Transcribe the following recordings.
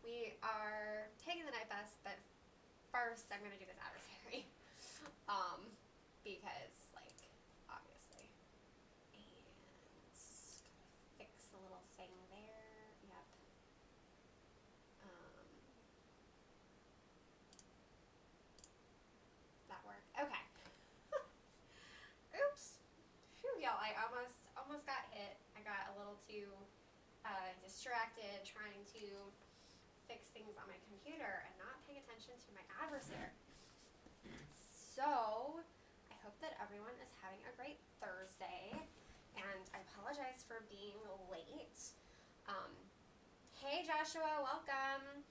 We are taking the night bus, but first I'm gonna do this adversary. Because, like, obviously. And fix a little thing there. Yep. That worked. Okay. Oops. Phew, y'all, I almost got hit. I got a little too distracted trying to fix things on my computer and not paying attention to my adversary. So, I hope that everyone is having a great Thursday, and I apologize for being late. Hey Joshua, welcome.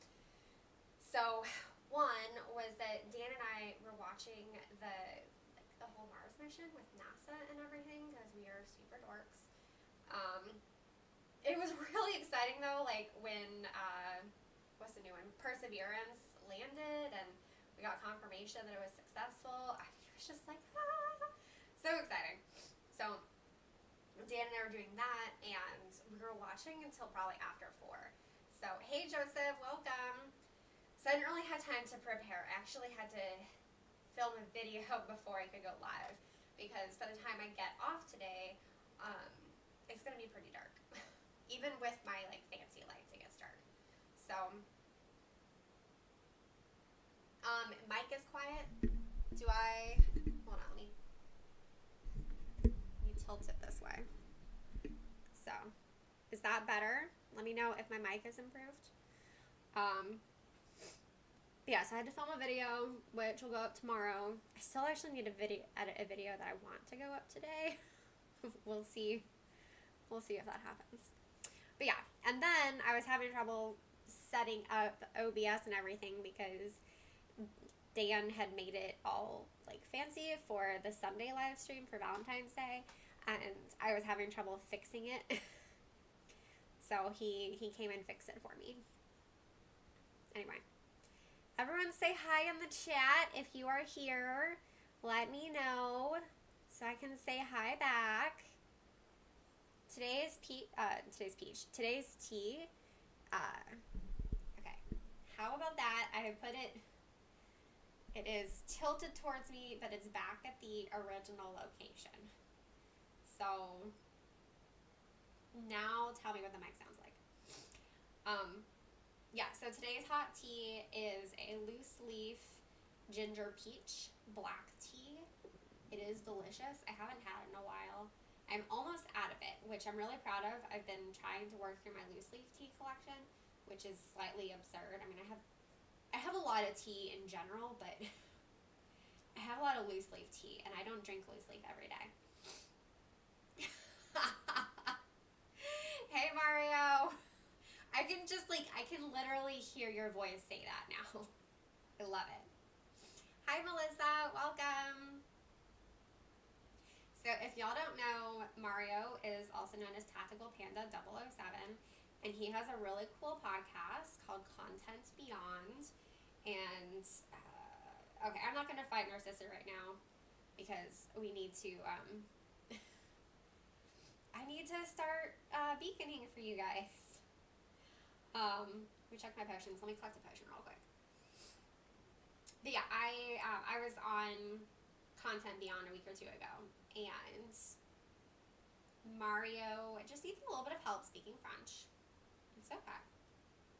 So, one was that Dan and I were watching the whole Mars mission with NASA and everything because we are super dorks. It was really exciting though, like when what's the new one? Perseverance landed and we got confirmation that it was successful. I was just like, ah, so exciting. So Dan and I were doing that, and we were watching until probably after 4. So hey Joseph, welcome. So I didn't really have time to prepare. I actually had to film a video before I could go live because by the time I get off today, it's gonna be pretty dark. Even with my like fancy lights, it gets dark. So, mic is quiet. Do I? Hold on, let me tilt it this way. So, is that better? Let me know if my mic is improved. Yeah, so I had to film a video, which will go up tomorrow. I still actually need to edit a video that I want to go up today. We'll see. We'll see if that happens. But yeah, and then I was having trouble setting up OBS and everything because Dan had made it all like fancy for the Sunday live stream for Valentine's Day, and I was having trouble fixing it. So he came and fixed it for me. Anyway, everyone say hi in the chat if you are here. Let me know so I can say hi back. Today's tea. Okay. How about that? I have put it. It is tilted towards me, but it's back at the original location. So now tell me what the mic sounds like. Yeah. So today's hot tea is a loose leaf ginger peach black tea. It is delicious. I haven't had it in a while. I'm almost out of it, which I'm really proud of. I've been trying to work through my loose leaf tea collection, which is slightly absurd. I mean, I have a lot of tea in general, but I have a lot of loose leaf tea, and I don't drink loose leaf every day. Hey Mario! I can literally hear your voice say that now. I love it. Hi Melissa, welcome. So if y'all don't know, Mario is also known as Tactical Panda 007, and he has a really cool podcast called Content Beyond. And okay, I'm not gonna fight Narcissa right now because we need to. I need to start beaconing for you guys. Let me check my potions. Let me collect a potion real quick. But yeah, I was on Content Beyond a week or two ago, and Mario just needs a little bit of help speaking French. It's okay.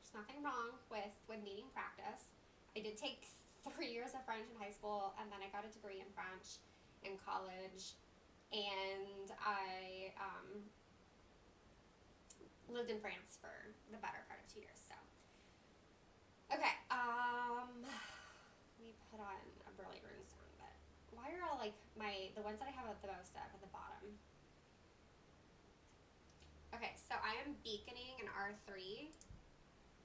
There's nothing wrong with needing practice. I did take 3 years of French in high school, and then I got a degree in French in college, and I lived in France for the better part of 2 years. So, okay, let me put on a Burly Runestone. But why are all like the ones that I have the most of at the bottom? Okay, so I am beaconing in R3,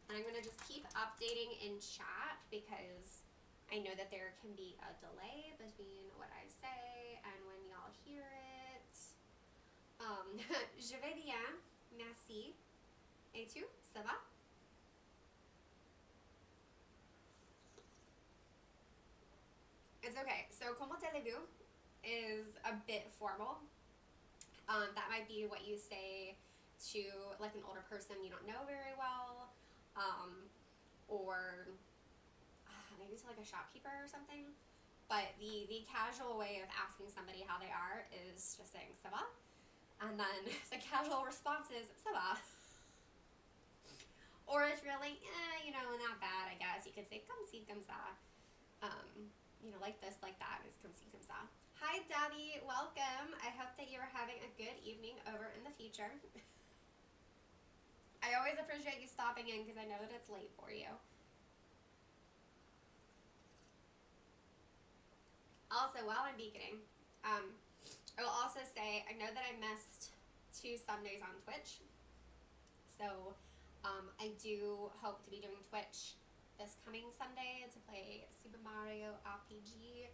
and I'm gonna just keep updating in chat because I know that there can be a delay between what I say and when y'all hear it. Je vais bien, merci. Et tu, ça va? It's okay. So, comment allez-vous is a bit formal. That might be what you say to like an older person you don't know very well. or maybe to like a shopkeeper or something. But the casual way of asking somebody how they are is just saying ça va, and then the casual response is ça va. Or if you're like, not bad, I guess, you could say comme ci, comme ça. Like this, like that is comme ci, comme ça. Hi, Debbie. Welcome. I hope that you're having a good evening over in the future. I always appreciate you stopping in because I know that it's late for you. Also, while I'm beaconing, I will also say I know that I missed 2 Sundays on Twitch. So I do hope to be doing Twitch this coming Sunday to play Super Mario RPG.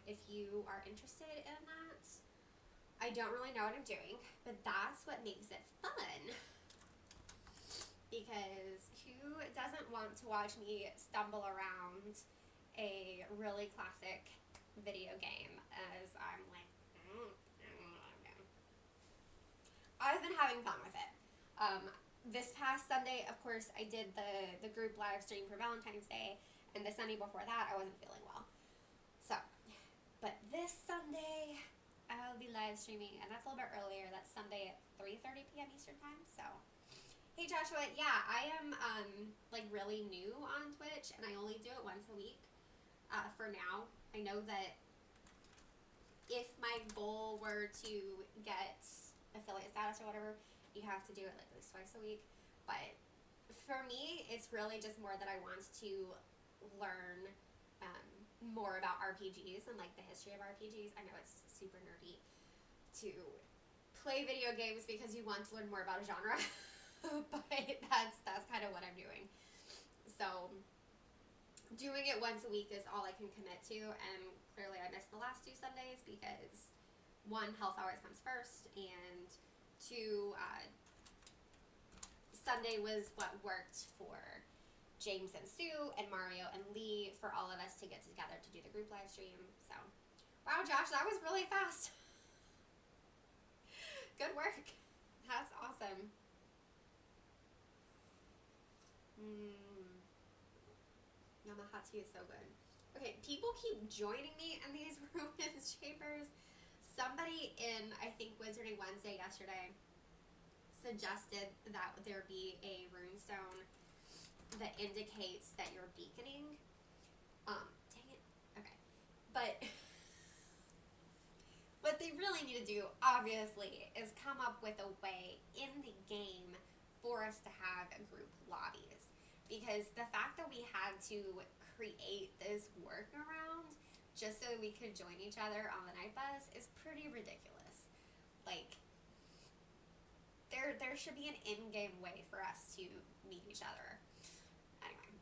If you are interested in that, I don't really know what I'm doing, but that's what makes it fun. Because who doesn't want to watch me stumble around a really classic video game as I'm like, I've been having fun with it. This past Sunday, of course, I did the group live stream for Valentine's Day, and the Sunday before that, I wasn't feeling well. So, but this Sunday, I'll be live streaming, and that's a little bit earlier. That's Sunday at 3:30 p.m. Eastern Time, so. Hey, Joshua, yeah, I am, really new on Twitch, and I only do it once a week, for now. I know that if my goal were to get affiliate status or whatever, you have to do it at least twice a week. But for me, it's really just more that I want to learn more about RPGs and like the history of RPGs. I know it's super nerdy to play video games because you want to learn more about a genre, but that's kind of what I'm doing. So doing it once a week is all I can commit to, and clearly I missed the last 2 Sundays because 1, health always comes first, and 2, Sunday was what worked for James and Sue and Mario and Lee for all of us to get together to do the group live stream. So, wow, Josh, that was really fast. Good work. That's awesome. Yama hot tea is so good. Okay, people keep joining me in these ruin shapers. Somebody in, I think, Wizarding Wednesday yesterday suggested that there be a runestone that indicates that you're beaconing. Dang it. Okay. But what they really need to do, obviously, is come up with a way in the game for us to have group lobbies. Because the fact that we had to create this workaround just so we could join each other on the night bus is pretty ridiculous. Like, there should be an in-game way for us to meet each other. Anyway.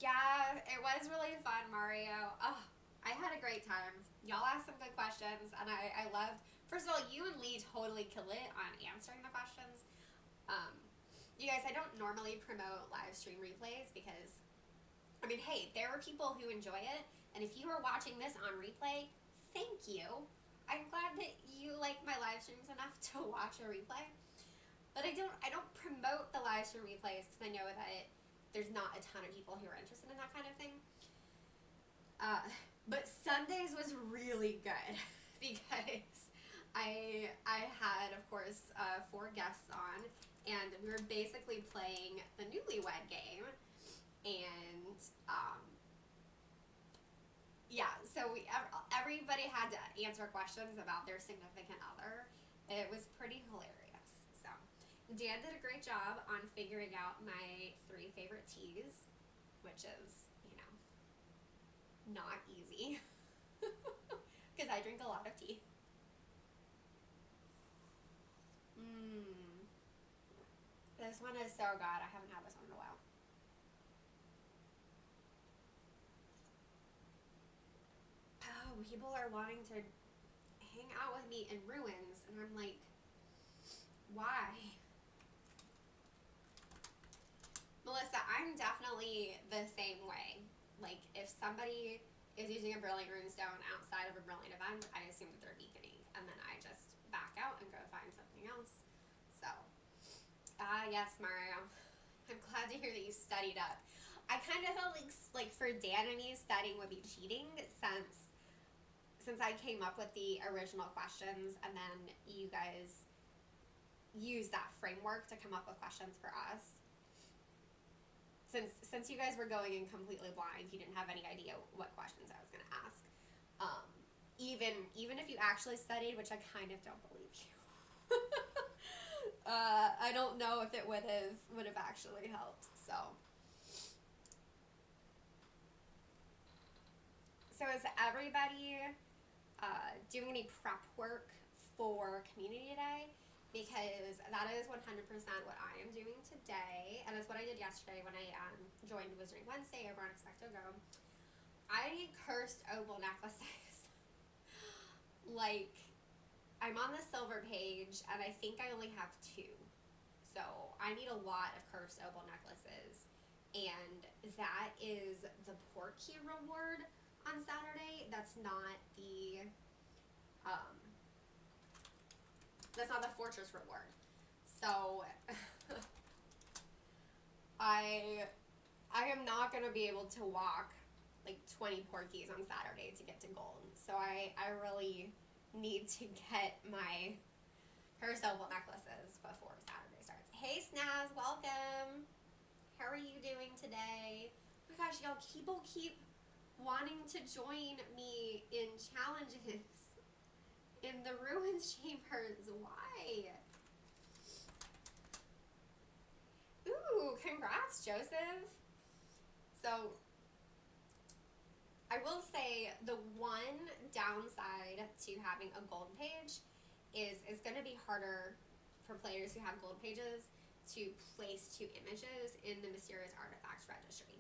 Yeah, it was really fun, Mario. Oh, I had a great time. Y'all asked some good questions, and I loved, first of all, you and Lee totally killed it on answering the questions. You guys, I don't normally promote live stream replays because, I mean, hey, there are people who enjoy it, and if you are watching this on replay, thank you. I'm glad that you like my live streams enough to watch a replay. But I don't promote the live stream replays because I know that there's not a ton of people who are interested in that kind of thing. But Sundays was really good because I had, of course, 4 guests on, and we were basically playing the Newlywed game, and yeah, so everybody had to answer questions about their significant other. It was pretty hilarious. So Dan did a great job on figuring out my 3 favorite teas, which is, not easy because I drink a lot of tea. This one is so good. I haven't had this one in a while. Oh, people are wanting to hang out with me in ruins, and I'm like, why? Melissa, I'm definitely the same way. Like, if somebody is using a Brilliant Runestone outside of a Brilliant event, I assume that they're beaconing, and then I just back out and go find something else. So, yes, Mario. I'm glad to hear that you studied up. I kind of felt like for Dan and me, studying would be cheating since I came up with the original questions and then you guys use that framework to come up with questions for us. Since you guys were going in completely blind, you didn't have any idea what questions I was going to ask. Even if you actually studied, which I kind of don't believe you. I don't know if it would have actually helped. So is everybody doing any prep work for Community Day? Because that is 100% what I am doing today, and that's what I did yesterday when I joined Wizarding Wednesday over on Expecto Go. I need cursed opal necklaces. Like, I'm on the silver page, and I think I only have 2. So I need a lot of cursed opal necklaces, and that is the Portkey reward on Saturday. That's not the Fortress reward. So I am not gonna be able to walk like 20 Portkeys on Saturday to get to gold. So I really need to get my cursed opal necklaces before Saturday starts. Hey Snaz, welcome. How are you doing today? Oh my gosh, y'all people keep wanting to join me in challenges in the Ruins Chambers. Why? Ooh, congrats, Joseph. So, I will say the one downside to having a gold page is it's going to be harder for players who have gold pages to place 2 images in the Mysterious Artifacts Registry.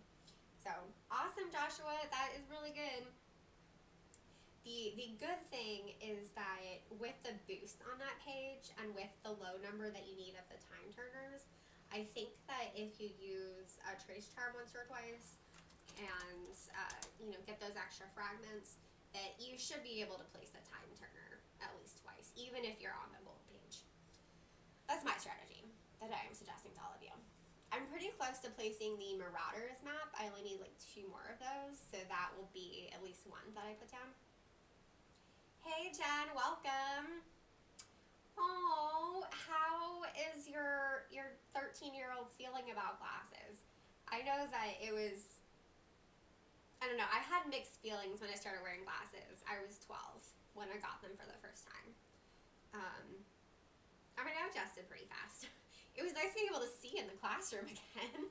So, awesome, Joshua. That is really good. The good thing is that with the boost on that page and with the low number that you need of the time turners, I think that if you use a trace charm once or twice and get those extra fragments, that you should be able to place the time turner at least twice, even if you're on the gold page. That's my strategy that I am suggesting to all of you. I'm pretty close to placing the Marauders map. I only need like 2 more of those, so that will be at least 1 that I put down. Hey Jen, welcome. Oh, how is your 13-year-old feeling about glasses? I know that it was, I don't know, I had mixed feelings when I started wearing glasses. I was 12 when I got them for the first time. I mean, I adjusted pretty fast. It was nice being able to see in the classroom again.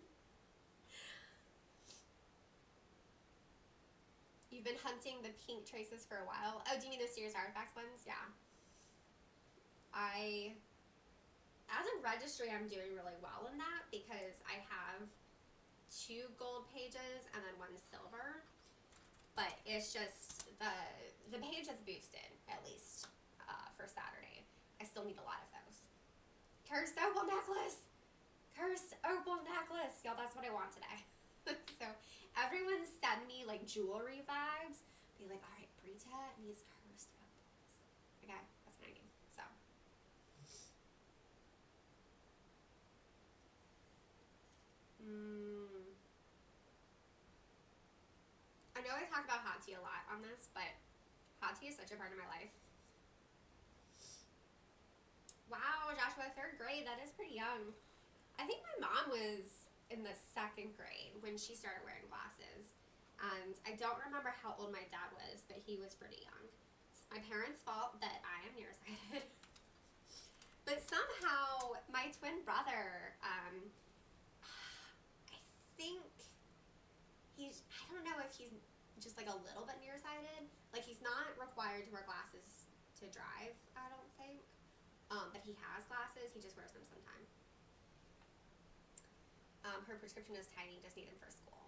You've been hunting the pink traces for a while. Oh, do you mean the Mysterious Artifacts ones? Yeah. As a registry, I'm doing really well in that because I have 2 gold pages and then 1 silver. But it's just, the page is boosted, at least, for Saturday. I still need a lot of those. Cursed opal necklace! Cursed opal necklace! Y'all, that's what I want today. So, everyone send me, like, jewelry vibes. Be like, alright, Brita needs cursed opals. Okay, that's what I need. So. I know I talk about hot tea a lot on this, but hot tea is such a part of my life. Wow, Joshua, 3rd grade, that is pretty young. I think my mom was in the 2nd grade when she started wearing glasses. And I don't remember how old my dad was, but he was pretty young. It's my parents' fault that I am nearsighted. But somehow, my twin brother, I think I don't know if he's just like a little bit nearsighted. Like, he's not required to wear glasses to drive, I don't think. But he has glasses, he just wears them sometimes. Her prescription is tiny, just need them for school.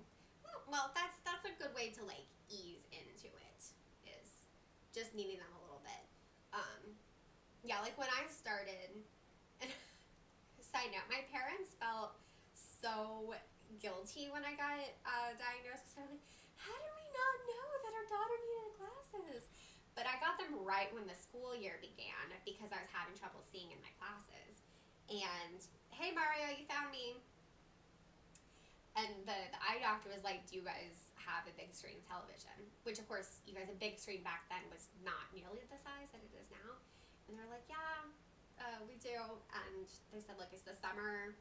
Well, that's a good way to like ease into it, is just needing them a little bit. Yeah, like when I started, and side note, my parents felt so guilty when I got diagnosed. So I'm like, how do we not know that our daughter needed glasses? But I got them right when the school year began because I was having trouble seeing in my classes. And hey Mario, you found me. And the eye doctor was like, do you guys have a big screen television? Which, of course, you guys, a big screen back then was not nearly the size that it is now. And they're like, yeah, we do. And they said, look, it's the summer.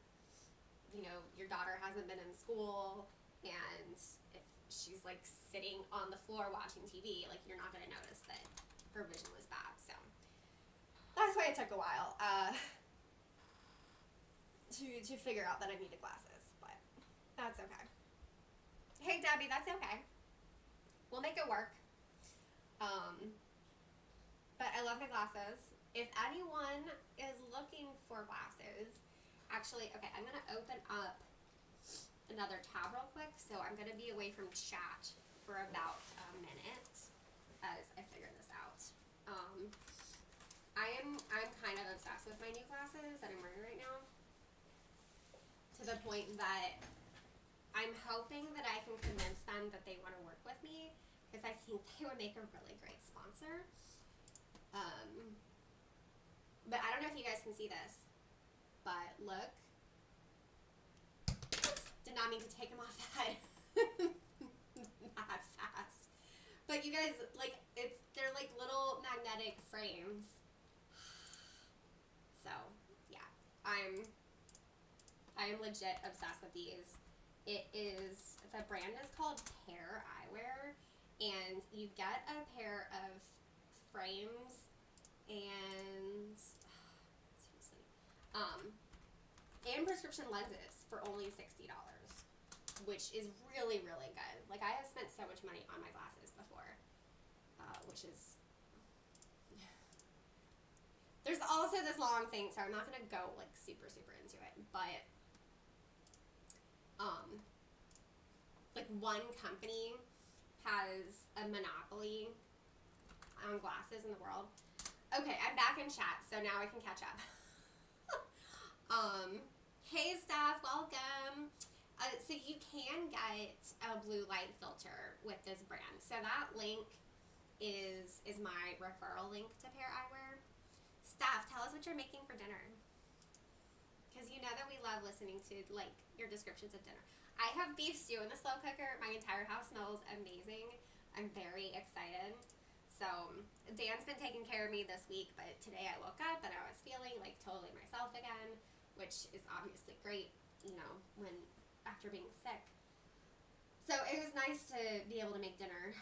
You know, your daughter hasn't been in school. And if she's, like, sitting on the floor watching TV, like, you're not going to notice that her vision was bad. So that's why it took a while to figure out that I needed glasses. But that's okay. Hey, Debbie, that's okay. We'll make it work. But I love my glasses. If anyone is looking for glasses, actually, okay, I'm going to open up another tab real quick. So I'm going to be away from chat for about a minute as I figure this out. I'm kind of obsessed with my new glasses that I'm wearing right now, to the point that I'm hoping that I can convince them that they want to work with me, because I think they would make a really great sponsor. But I don't know if you guys can see this, but look. Oops, did not mean to take them off that that fast. But you guys, like, they're like little magnetic frames. So yeah, I am legit obsessed with these. The brand is called Pear Eyewear, and you get a pair of frames and seriously, and prescription lenses for only $60, which is really, really good. Like, I have spent so much money on my glasses before, which is, there's also this long thing, so I'm not gonna go like super into it, but like, one company has a monopoly on glasses in the world. Okay, I'm back in chat, so now I can catch up. Hey, Steph, welcome. So you can get a blue light filter with this brand. So that link is my referral link to Pear Eyewear. Steph, tell us what you're making for dinner, because you know that we love listening to, like, your descriptions of dinner. I have beef stew in the slow cooker. My entire house smells amazing. I'm very excited. So Dan's been taking care of me this week, but today I woke up and I was feeling like totally myself again, which is obviously great, you know, when after being sick. So it was nice to be able to make dinner,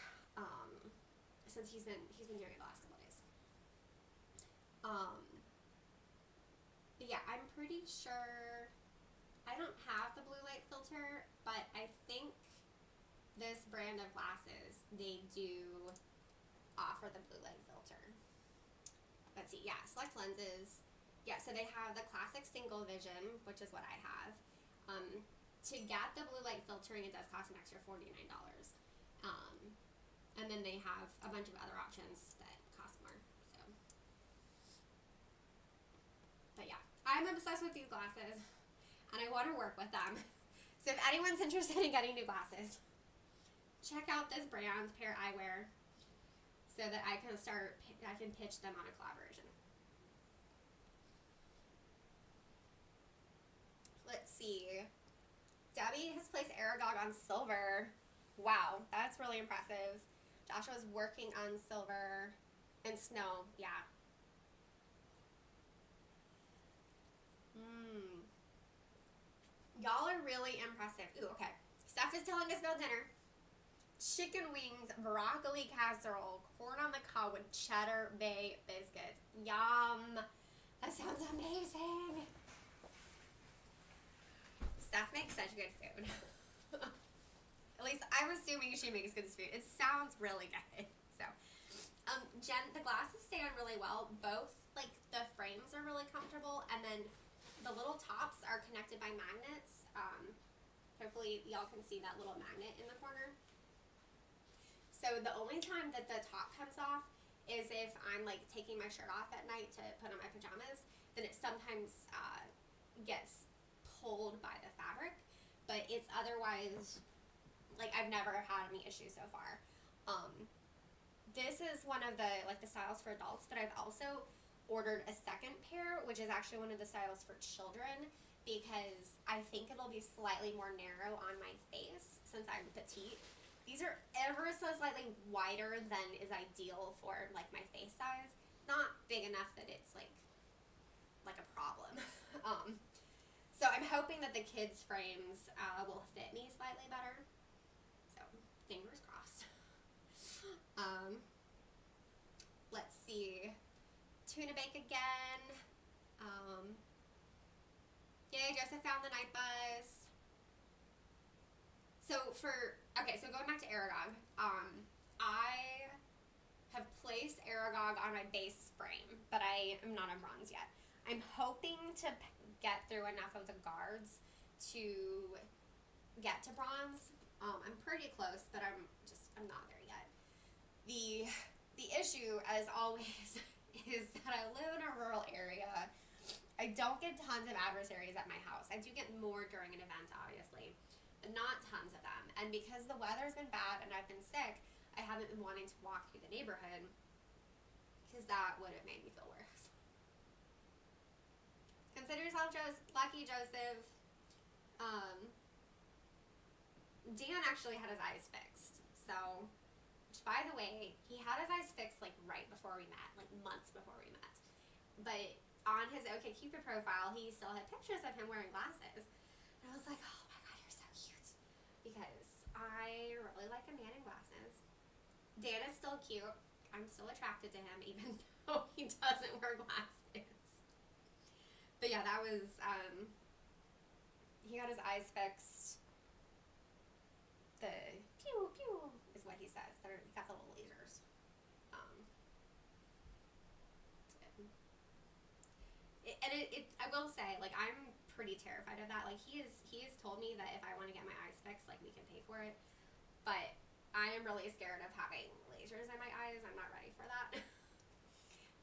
since he's been doing it the last couple days. But yeah, I'm pretty sure I don't have the blue light filter, but I think this brand of glasses, they do offer the blue light filter. Let's see, yeah, select lenses. Yeah, so they have the classic single vision, which is what I have. To get the blue light filtering, it does cost an extra $49. And then they have a bunch of other options that cost more. So, but yeah, I'm obsessed with these glasses, and I want to work with them. So if anyone's interested in getting new glasses, check out this brand, Pear Eyewear, so that I can pitch them on a collaboration. Let's see. Debbie has placed Aragog on silver. Wow, that's really impressive. Joshua's working on silver and snow. Yeah. Y'all are really impressive. Ooh, okay. Steph is telling us about dinner. Chicken wings, broccoli casserole, corn on the cob with cheddar bay biscuits. Yum. That sounds amazing. Steph makes such good food. At least I'm assuming she makes good food. It sounds really good. So, Jen, the glasses stay on really well. Both, like, the frames are really comfortable, and then the little tops are connected by magnets. Hopefully y'all can see that little magnet in the corner. So the only time that the top comes off is if I'm, like, taking my shirt off at night to put on my pajamas. Then it sometimes gets pulled by the fabric, but it's otherwise, like, I've never had any issues so far. This is one of the, like, the styles for adults, but I've also ordered a second pair, which is actually one of the styles for children, because I think it'll be slightly more narrow on my face since I'm petite. These are ever so slightly wider than is ideal for like my face size. Not big enough that it's like a problem. So I'm hoping that the kids' frames will fit me slightly better. So fingers crossed. Let's see. Tuna bake again. Yay, Joseph found the night bus. So going back to Aragog, I have placed Aragog on my base frame, but I am not on bronze yet. I'm hoping to get through enough of the guards to get to bronze. I'm pretty close, but I'm not there yet. The issue, as always, is that I live in a rural area. I don't get tons of adversaries at my house. I do get more during an event, obviously, but not tons of them. And because the weather's been bad and I've been sick, I haven't been wanting to walk through the neighborhood because that would have made me feel worse. Consider yourself lucky, Joseph. Dan actually had his eyes fixed. So, which, by the way, he had his eyes fixed like right before we met, like months before we met. But on his OkCupid profile, he still had pictures of him wearing glasses. And I was like, oh my god, you're so cute. Because I really like a man in glasses. Dan is still cute. I'm still attracted to him, even though he doesn't wear glasses. But yeah, that was, he got his eyes fixed. The pew pew is what he says. He got the little lasers. I will say, like, I'm pretty terrified of that. Like, he has told me that if I want to get my eyes fixed, like, we can pay for it. But I am really scared of having lasers in my eyes. I'm not ready for that.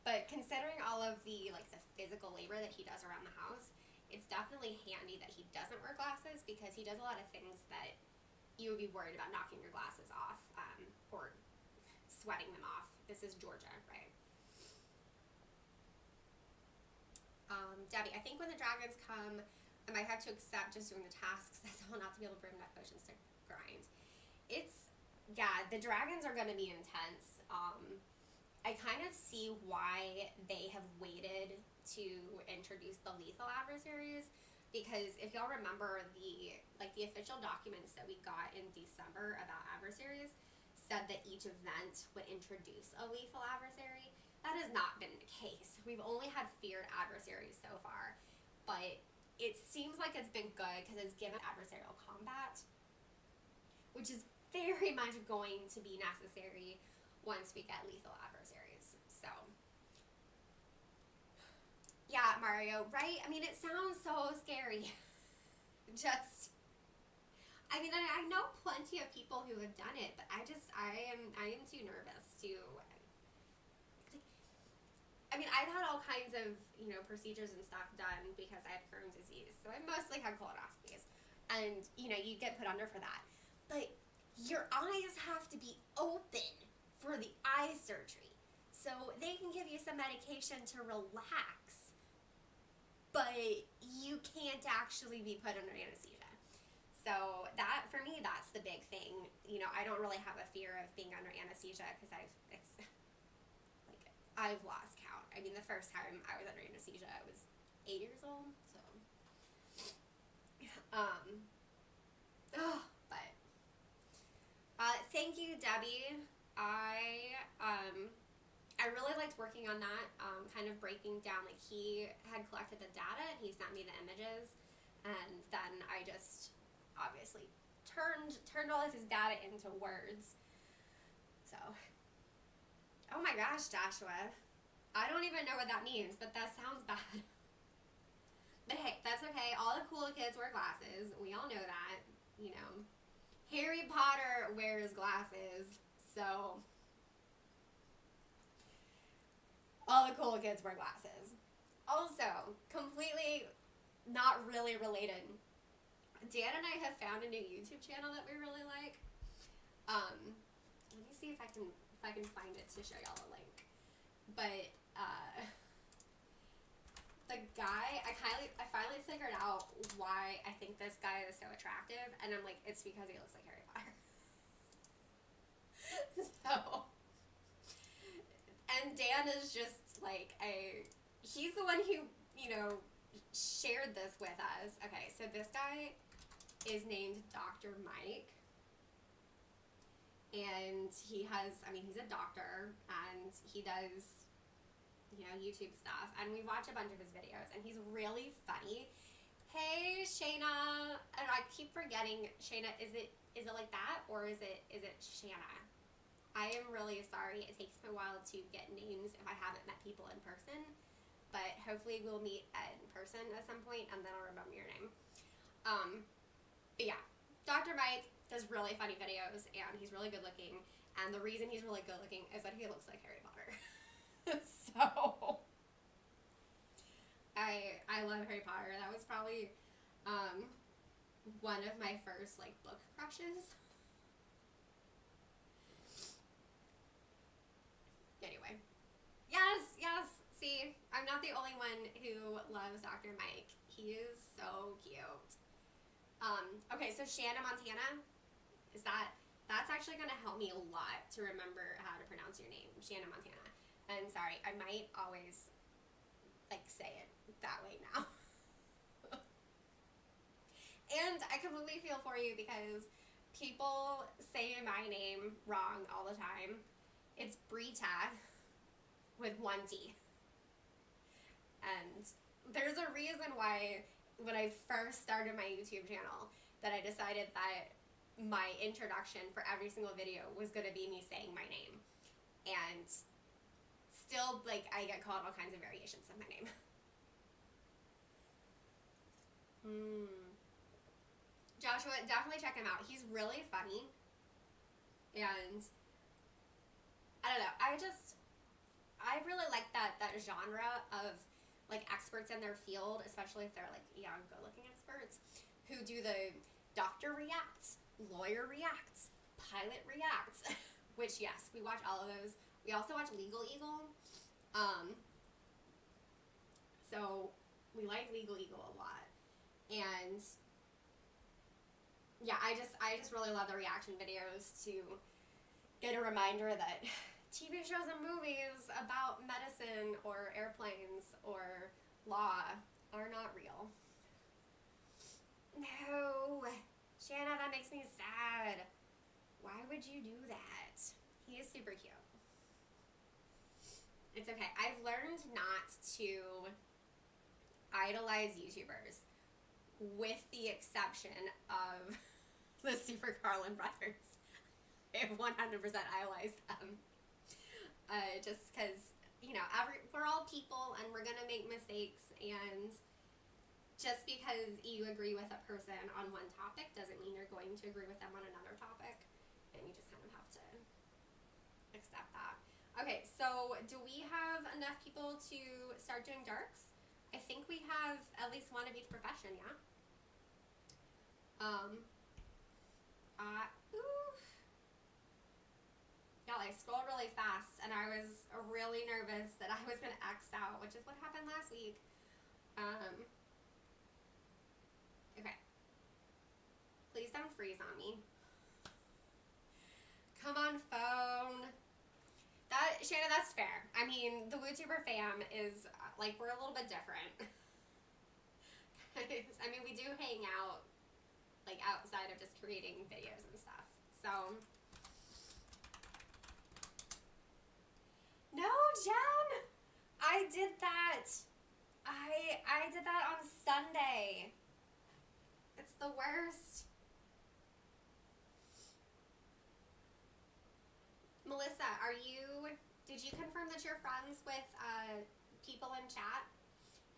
But considering all of the physical labor that he does around the house, it's definitely handy that he doesn't wear glasses because he does a lot of things that you would be worried about knocking your glasses off or sweating them off. This is Georgia, right? Debbie, I think when the dragons come, I might have to accept just doing the tasks. That's all, not to be able to bring enough potions to grind. The dragons are going to be intense. I kind of see why they have waited to introduce the lethal adversaries, because if y'all remember, the official documents that we got in December about adversaries said that each event would introduce a lethal adversary. That has not been the case. We've only had feared adversaries so far, but it seems like it's been good because it's given adversarial combat, which is very much going to be necessary once we get lethal adversaries. So, yeah, Mario, right? I mean, it sounds so scary. I know plenty of people who have done it, but I am too nervous to. I've had all kinds of, procedures and stuff done because I have Crohn's disease. So I mostly had colonoscopies. And, you get put under for that. But your eyes have to be open for the eye surgery. So they can give you some medication to relax. But you can't actually be put under anesthesia. So that, for me, that's the big thing. I don't really have a fear of being under anesthesia because I've lost count. The first time I was under anesthesia, I was 8 years old, so. Thank you, Debbie. I really liked working on that, kind of breaking down, he had collected the data, and he sent me the images, and then I just, obviously, turned all of his data into words, so. Oh my gosh, Joshua. I don't even know what that means, but that sounds bad. But hey, that's okay. All the cool kids wear glasses. We all know that. Harry Potter wears glasses, so all the cool kids wear glasses. Also, completely not really related, Dan and I have found a new YouTube channel that we really like. Let me see if I can find it to show y'all a link. But the guy, I finally figured out why I think this guy is so attractive, and I'm like, it's because he looks like Harry Potter. So, and Dan is just like he's the one who, you know, shared this with us. Okay, so this guy is named Dr. Mike. And he has, I mean, he's a doctor, and he does, you know, YouTube stuff. And we watch a bunch of his videos, and he's really funny. Hey, Shayna. And I keep forgetting, Shayna, is it like that, or is it Shanna? I am really sorry. It takes me a while to get names if I haven't met people in person. But hopefully we'll meet in person at some point, and then I'll remember your name. But yeah, Dr. Mike does really funny videos, and he's really good looking. And the reason he's really good looking is that he looks like Harry Potter. So I love Harry Potter. That was probably one of my first like book crushes. Anyway, yes. See, I'm not the only one who loves Dr. Mike. He is so cute. Okay, so Shanna Montana. That's actually going to help me a lot to remember how to pronounce your name, Shanna Montana. And sorry, I might always like say it that way now. And I completely feel for you because people say my name wrong all the time. It's Brita with one T. And there's a reason why when I first started my YouTube channel that I decided that my introduction for every single video was going to be me saying my name. And still, like, I get called all kinds of variations of my name. Joshua, definitely check him out. He's really funny. And I don't know, I really like that genre of like experts in their field, especially if they're like young, good-looking experts, who do the doctor reacts, lawyer reacts, pilot reacts, which yes, we watch all of those. We also watch Legal Eagle. So we like Legal Eagle a lot. And yeah, I just really love the reaction videos to get a reminder that TV shows and movies about medicine or airplanes or law are not real. No, Shanna, that makes me sad. Why would you do that? He is super cute. It's okay. I've learned not to idolize YouTubers, with the exception of the Super Carlin brothers. I 100% idolize them. Just because, you know, we're all people and we're gonna make mistakes, and just because you agree with a person on one topic doesn't mean you're going to agree with them on another topic, and you just kind of have to accept that. Okay, so do we have enough people to start doing darks? I think we have at least one of each profession, yeah? Y'all, I scrolled really fast, and I was really nervous that I was going to X out, which is what happened last week. Okay. Please don't freeze on me. Come on, phone. Shanna, that's fair. I mean, the WooTuber fam is, like, we're a little bit different. I mean, we do hang out, like, outside of just creating videos and stuff. So, no, Jen! I did that. I did that on Sunday. It's the worst. Melissa, did you confirm that you're friends with people in chat?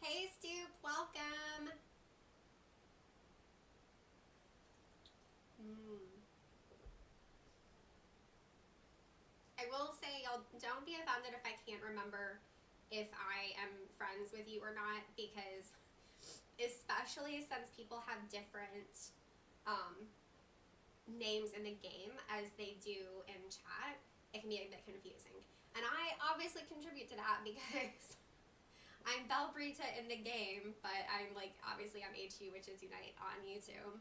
Hey, Stoop, welcome. I will say, y'all, don't be offended if I can't remember if I am friends with you or not, because especially since people have different names in the game as they do in chat, it can be a bit confusing. And I obviously contribute to that because I'm Belbrita in the game, but I'm like, obviously I'm HU, which is Unite on YouTube.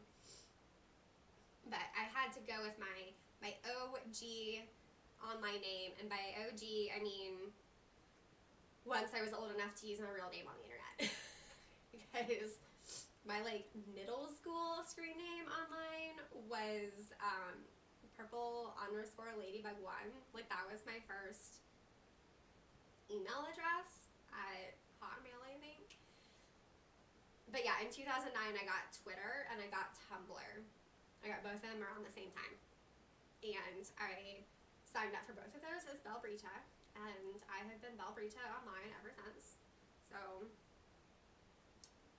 But I had to go with my OG online name, and by OG I mean once I was old enough to use my real name on the internet. Because my like middle school screen name online was purple_ladybug1. Like that was my first email address at Hotmail, I think. But yeah, in 2009 I got Twitter and I got Tumblr. I got both of them around the same time. And I signed up for both of those as Belbrita, and I have been Belbrita online ever since. So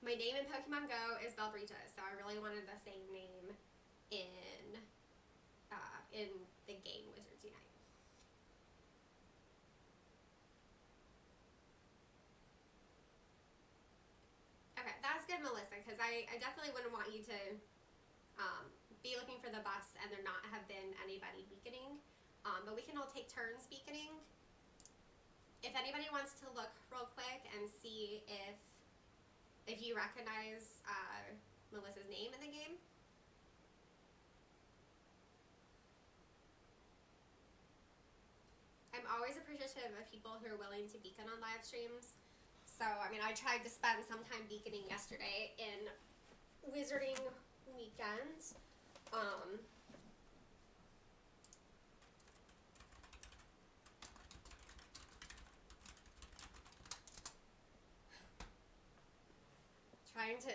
my name in Pokemon Go is Belbrita, so I really wanted the same name in the game Wizards Unite. Okay, that's good, Melissa, because I definitely wouldn't want you to be looking for the bus and there not have been anybody beaconing. But we can all take turns beaconing. If anybody wants to look real quick and see if you recognize Melissa's name in the game. I'm always appreciative of people who are willing to beacon on live streams. So, I mean, I tried to spend some time beaconing yesterday in Wizarding Weekend.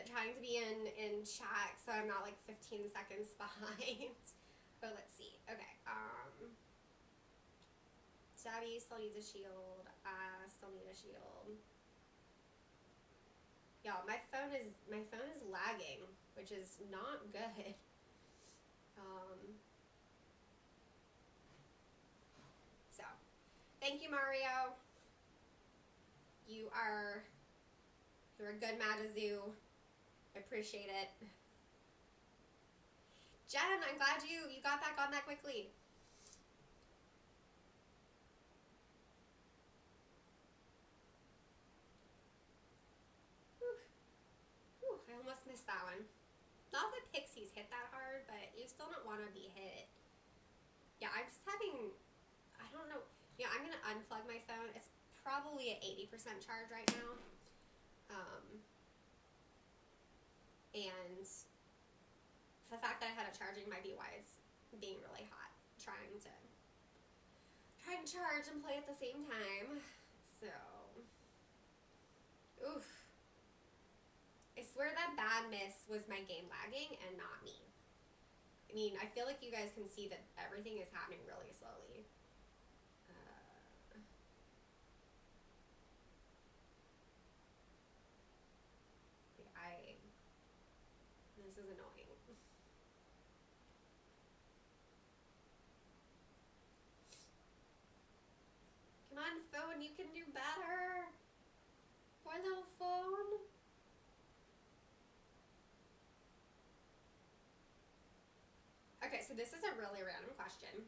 Trying to be in chat so I'm not like 15 seconds behind. But let's see. Okay. Stabby still needs a shield. Still need a shield. Y'all, my phone is lagging, which is not good. So, thank you, Mario. You're a good Madazoo. I appreciate it. Jen, I'm glad you got back on that quickly. Whew, I almost missed that one. Not that pixies hit that hard, but you still don't want to be hit. Yeah, I'm just having, I don't know. Yeah, I'm going to unplug my phone. It's probably at 80% charge right now. And the fact that I had it charging might be why it's being really hot. Trying to charge and play at the same time. So, oof. I swear that bad miss was my game lagging and not me. I mean, I feel like you guys can see that everything is happening really slowly. This is annoying. Come on, phone, you can do better. Poor little phone. Okay, so this is a really random question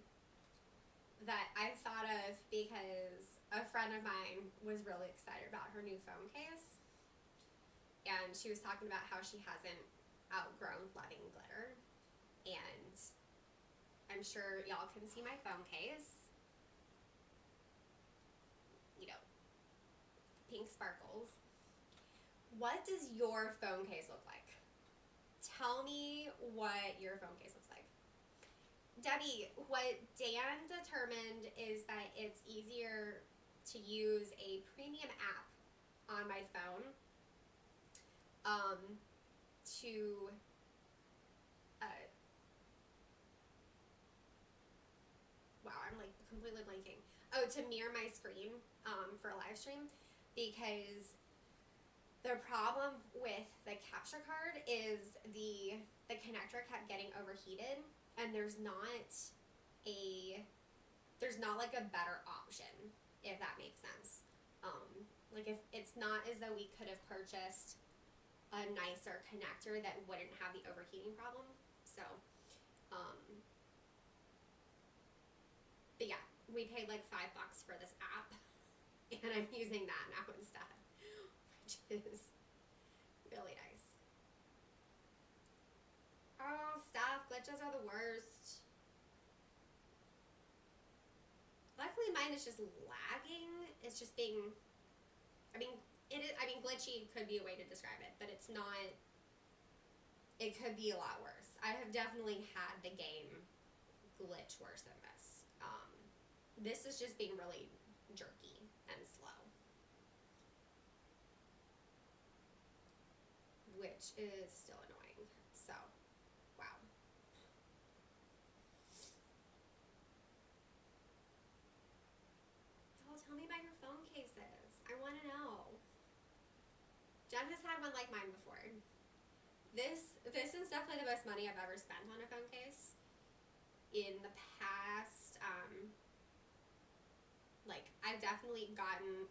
that I thought of because a friend of mine was really excited about her new phone case. And she was talking about how she hasn't outgrown loving glitter. And I'm sure y'all can see my phone case. You know, pink sparkles. What does your phone case look like? Tell me what your phone case looks like. Debbie, what Dan determined is that it's easier to use a premium app on my phone to wow, I'm like completely blanking. Oh, to mirror my screen for a live stream, because the problem with the capture card is the connector kept getting overheated, and there's not like a better option, if that makes sense. Like if it's not as though we could have purchased a nicer connector that wouldn't have the overheating problem. So, but yeah, we paid like $5 for this app, and I'm using that now instead. is really nice. Oh, stuff. Glitches are the worst. Luckily, mine is just lagging. It's just being, I mean, glitchy could be a way to describe it, but it's not, it could be a lot worse. I have definitely had the game glitch worse than this. This is just being really jerky and slow, which is still annoying. So, wow. Y'all, tell me about your phone cases. I want to know. Jen has had one like mine before. This is definitely the best money I've ever spent on a phone case. In the past, like, I've definitely gotten,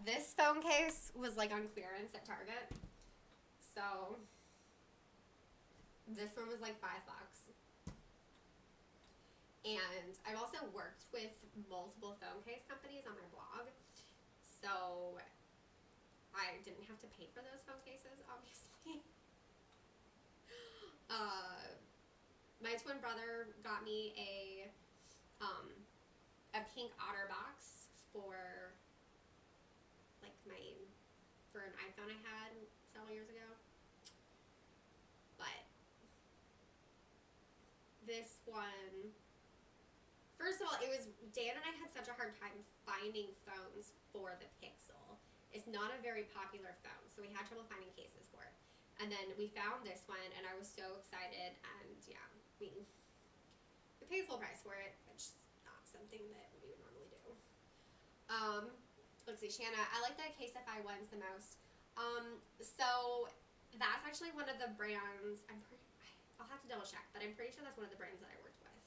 this phone case was, like, on clearance at Target. So, this one was, like, $5. And I've also worked with multiple phone case companies on my blog. So, I didn't have to pay for those phone cases, obviously. My twin brother got me a pink otter box for an iPhone I had several years ago. But this one, first of all, Dan and I had such a hard time finding phones for the Pixel. It's not a very popular phone, so we had trouble finding cases for it. And then we found this one, and I was so excited, and yeah, we paid full price for it, which is not something that we would normally do. Let's see, Shanna, I like the Caseify ones the most. So that's actually one of the brands, I'll have to double check, but I'm pretty sure that's one of the brands that I worked with,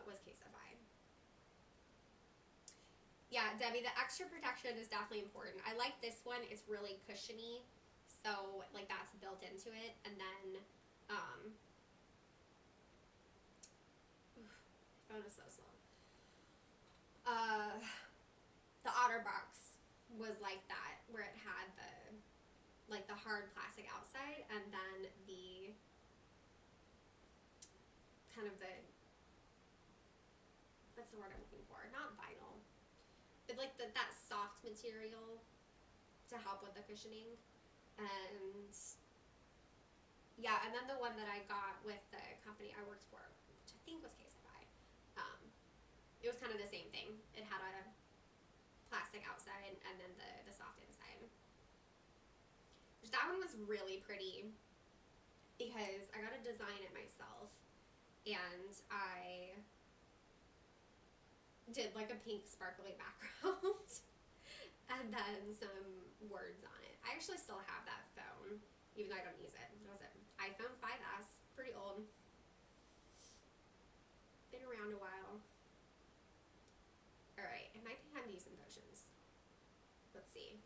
was Caseify. Yeah, Debbie, the extra protection is definitely important. I like this one, it's really cushiony, so, like, that's built into it, and then, phone is so slow. The OtterBox was like that, where it had the hard plastic outside, and then the kind of what's the word I'm looking for? Not vinyl, but like that soft material to help with the cushioning. And yeah, and then the one that I got with the company I worked for, which I think was Caseify, it was kind of the same thing. It had a plastic outside and then the soft inside. Which that one was really pretty because I got to design it myself, and I did like a pink sparkly background and then some words on it. I actually still have that phone, even though I don't use it. What was it? iPhone 5S. Pretty old. Been around a while. Alright, it might be time to use some potions. Let's see.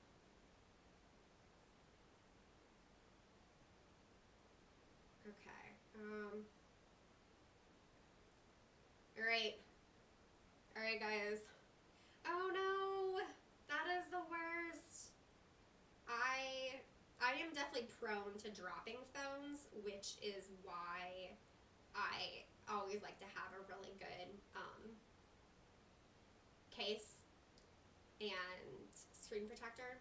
Okay. Alright, guys. Oh no! That is the worst. I am definitely prone to dropping phones, which is why I always like to have a really good case and screen protector.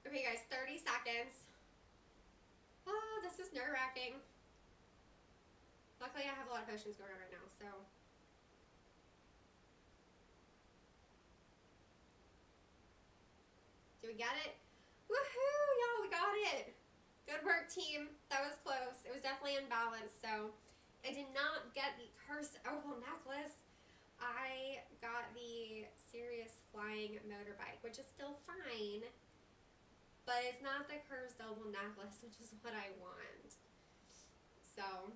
Okay guys, 30 seconds. Oh, this is nerve-wracking. Luckily I have a lot of potions going on right now, so. Do we get it? Woohoo, y'all, we got it. Good work, team. That was close. It was definitely unbalanced, so I did not get the cursed opal necklace. I got the serious flying motorbike, which is still fine, but it's not the cursed opal necklace, which is what I want. So,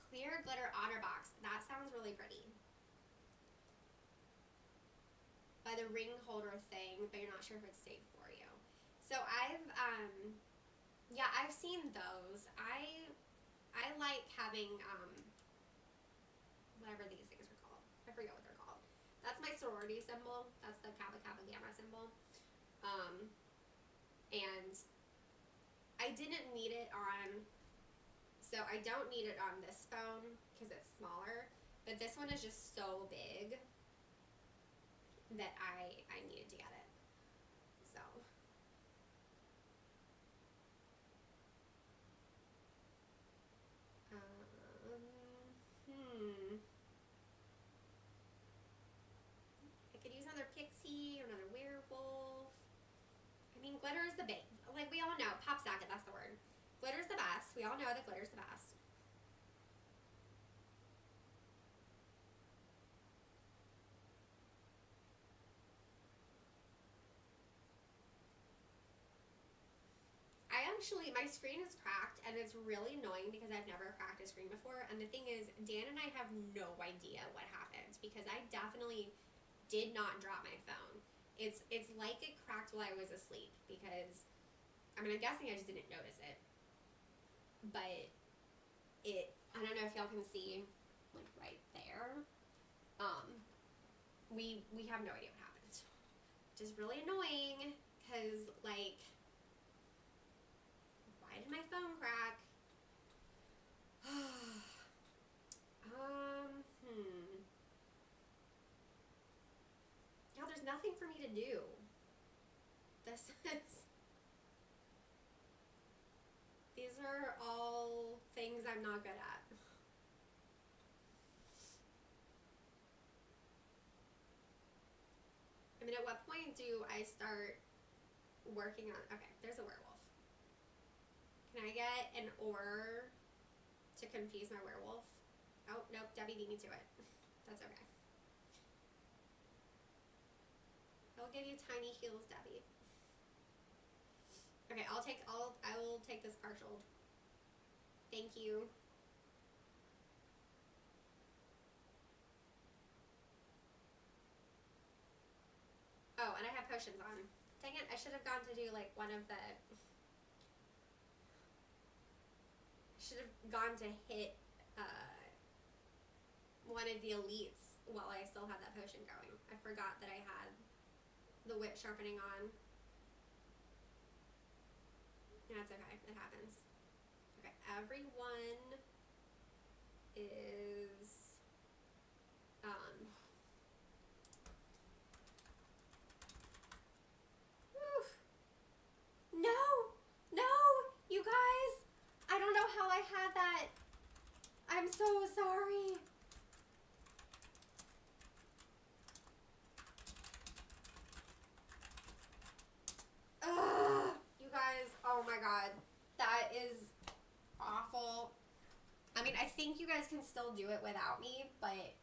clear glitter OtterBox. That sounds really pretty. By the ring holder thing, but you're not sure if it's safe for you. So I've seen those. I like having whatever these things are called. I forget what they're called. That's my sorority symbol. That's the Kappa Kappa Gamma symbol. And I didn't need it on, so I don't need it on this phone because it's smaller, but this one is just so big that I needed to get it. So I could use another pixie or another werewolf. I mean, glitter is the big, like we all know, pop socket, that's the word. Glitter's the best. We all know that glitter's the best. My screen is cracked, and it's really annoying because I've never cracked a screen before. And the thing is, Dan and I have no idea what happened because I definitely did not drop my phone. It's like it cracked while I was asleep because, I mean, I'm guessing I just didn't notice it. But I don't know if y'all can see, like right there. We have no idea what happened. Which is really annoying because, like, why did my phone crack? Now there's nothing for me to do. These are all things I'm not good at. I mean, at what point do I start working on, okay, there's a werewolf. Can I get an ore to confuse my werewolf? Oh, nope, Debbie beat me to it. That's okay. I'll give you tiny heals, Debbie. Okay, I will take this partial. Thank you. Oh, and I have potions on. Dang it, I should have gone to do like one of the, should have gone to hit one of the elites while I still had that potion going. I forgot that I had the wit sharpening on. That's okay, it happens. Okay, everyone is No, you guys, I don't know how I had that. I'm so sorry. Ugh, you guys, oh my god, that is awful. I mean, I think you guys can still do it without me, but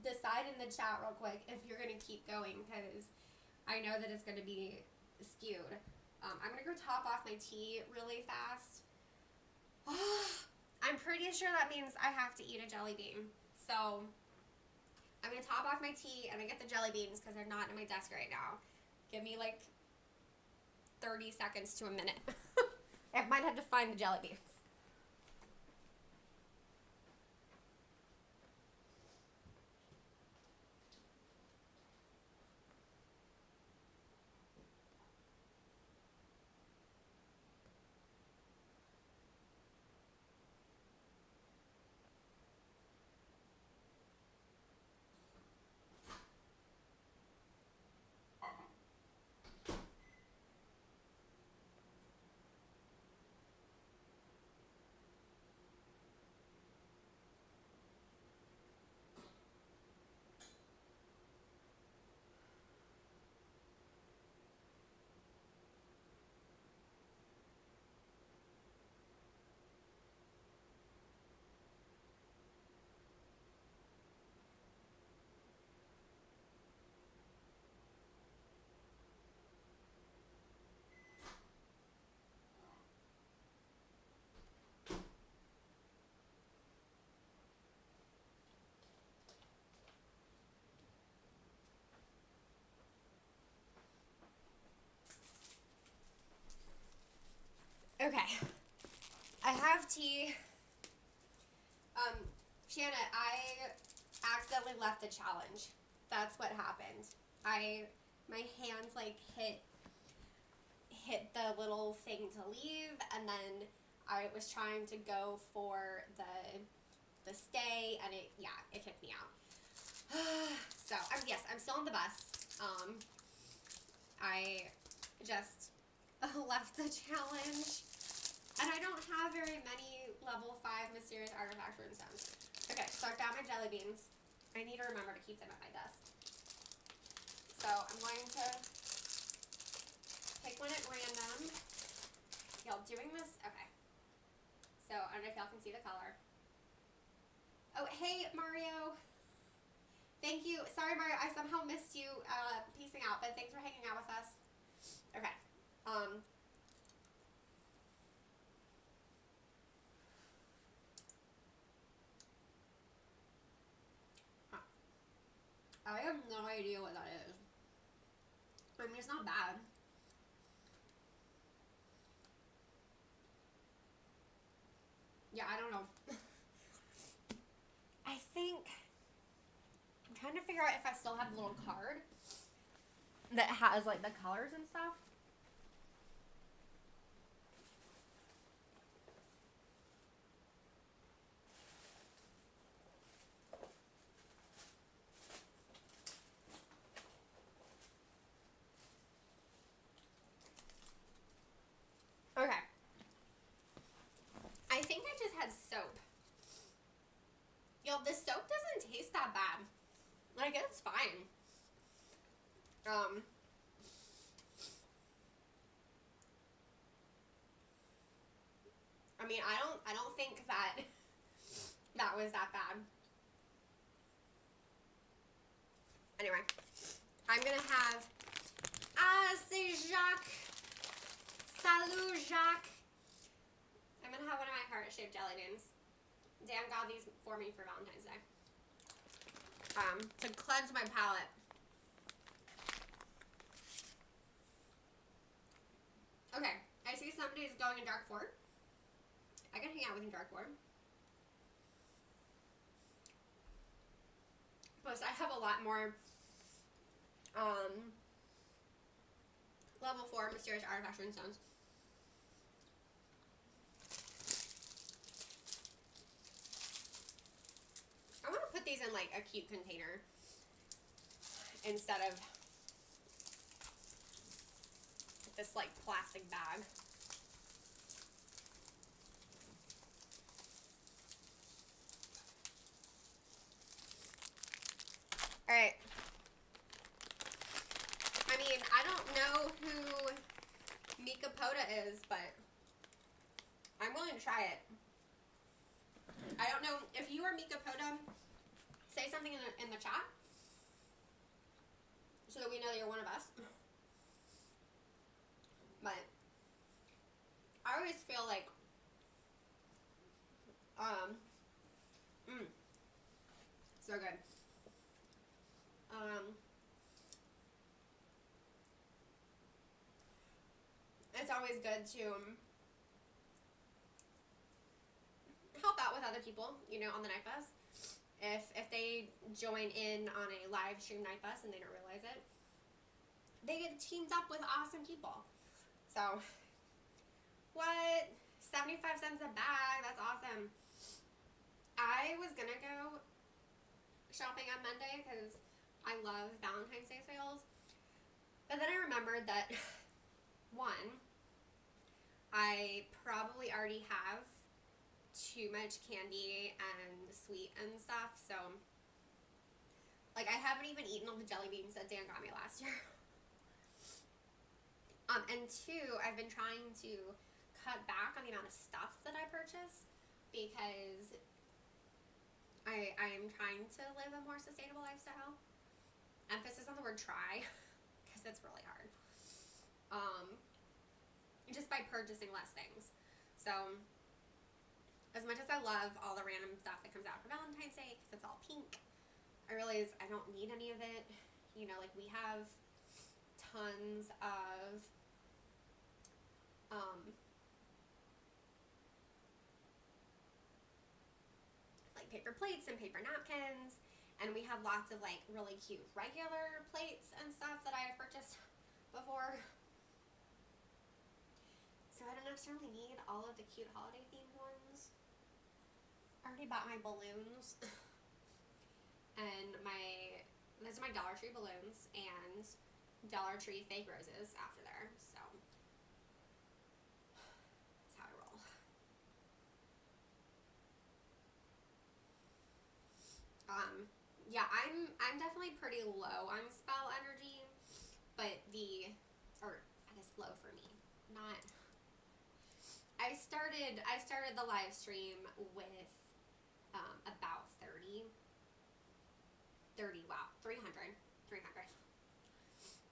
decide in the chat real quick if you're gonna keep going, because I know that it's gonna be skewed. I'm gonna go top off my tea really fast. I'm pretty sure that means I have to eat a jelly bean. So I'm gonna top off my tea and I get the jelly beans because they're not in my desk right now. Give me like 30 seconds to a minute. I might have to find the jelly beans. Okay, I have tea. Shanna, I accidentally left the challenge. That's what happened. My hands like hit the little thing to leave, and then I was trying to go for the stay, and it kicked me out. So I'm still on the bus. I just left the challenge, and I don't have very many level 5 mysterious artifact rune stones. Okay, so I found my jelly beans. I need to remember to keep them at my desk. So I'm going to pick one at random. Y'all doing this? Okay. So I don't know if y'all can see the color. Oh, hey, Mario. Thank you. Sorry, Mario, I somehow missed you peacing out, but thanks for hanging out with us. Okay. I have no idea what that is. I mean, it's not bad. Yeah, I don't know. I think I'm trying to figure out if I still have the little card that has like the colors and stuff. Okay. I think I just had soap. Yo, this soap doesn't taste that bad. Like, it's fine. I mean, I don't think that was that bad. Anyway, I'm gonna have c'est Jacques. Salut, Jacques. I'm gonna have one of my heart-shaped jelly beans. Dan got these for me for Valentine's Day. To cleanse my palate. Okay, I see somebody's going in Dark Fort. I can hang out with you in Dark Fort. Plus, I have a lot more level 4 mysterious artifact rune stones. I want to put these in like a cute container instead of this like plastic bag. Alright. I mean, I don't know who Mika Poda is, but I'm willing to try it. I don't know if you are Mika Poda. Say something in the chat so that we know that you're one of us. But I always feel like so good. It's always good to help out with other people, you know, on the night bus. If they join in on a live stream night bus and they don't realize it, they get teamed up with awesome people. So, what? 75 cents a bag, that's awesome. I was gonna go shopping on Monday because I love Valentine's Day sales. But then I remembered that, one, I probably already have too much candy and sweet and stuff, so like I haven't even eaten all the jelly beans that Dan got me last year. And two, I've been trying to cut back on the amount of stuff that I purchase because I'm trying to live a more sustainable lifestyle. Emphasis on the word try because it's really hard. Just by purchasing less things. So as much as I love all the random stuff that comes out for Valentine's Day because it's all pink, I realize I don't need any of it. You know, like we have tons of like paper plates and paper napkins, and we have lots of like really cute regular plates and stuff that I have purchased before. So I don't necessarily need all of the cute holiday themed ones. I already bought my balloons. And those are my Dollar Tree balloons and Dollar Tree fake roses after there. So that's how I roll. Yeah, I'm definitely pretty low on spell energy, but or I guess low for me. Not. I started the live stream with about 30. Wow, 300.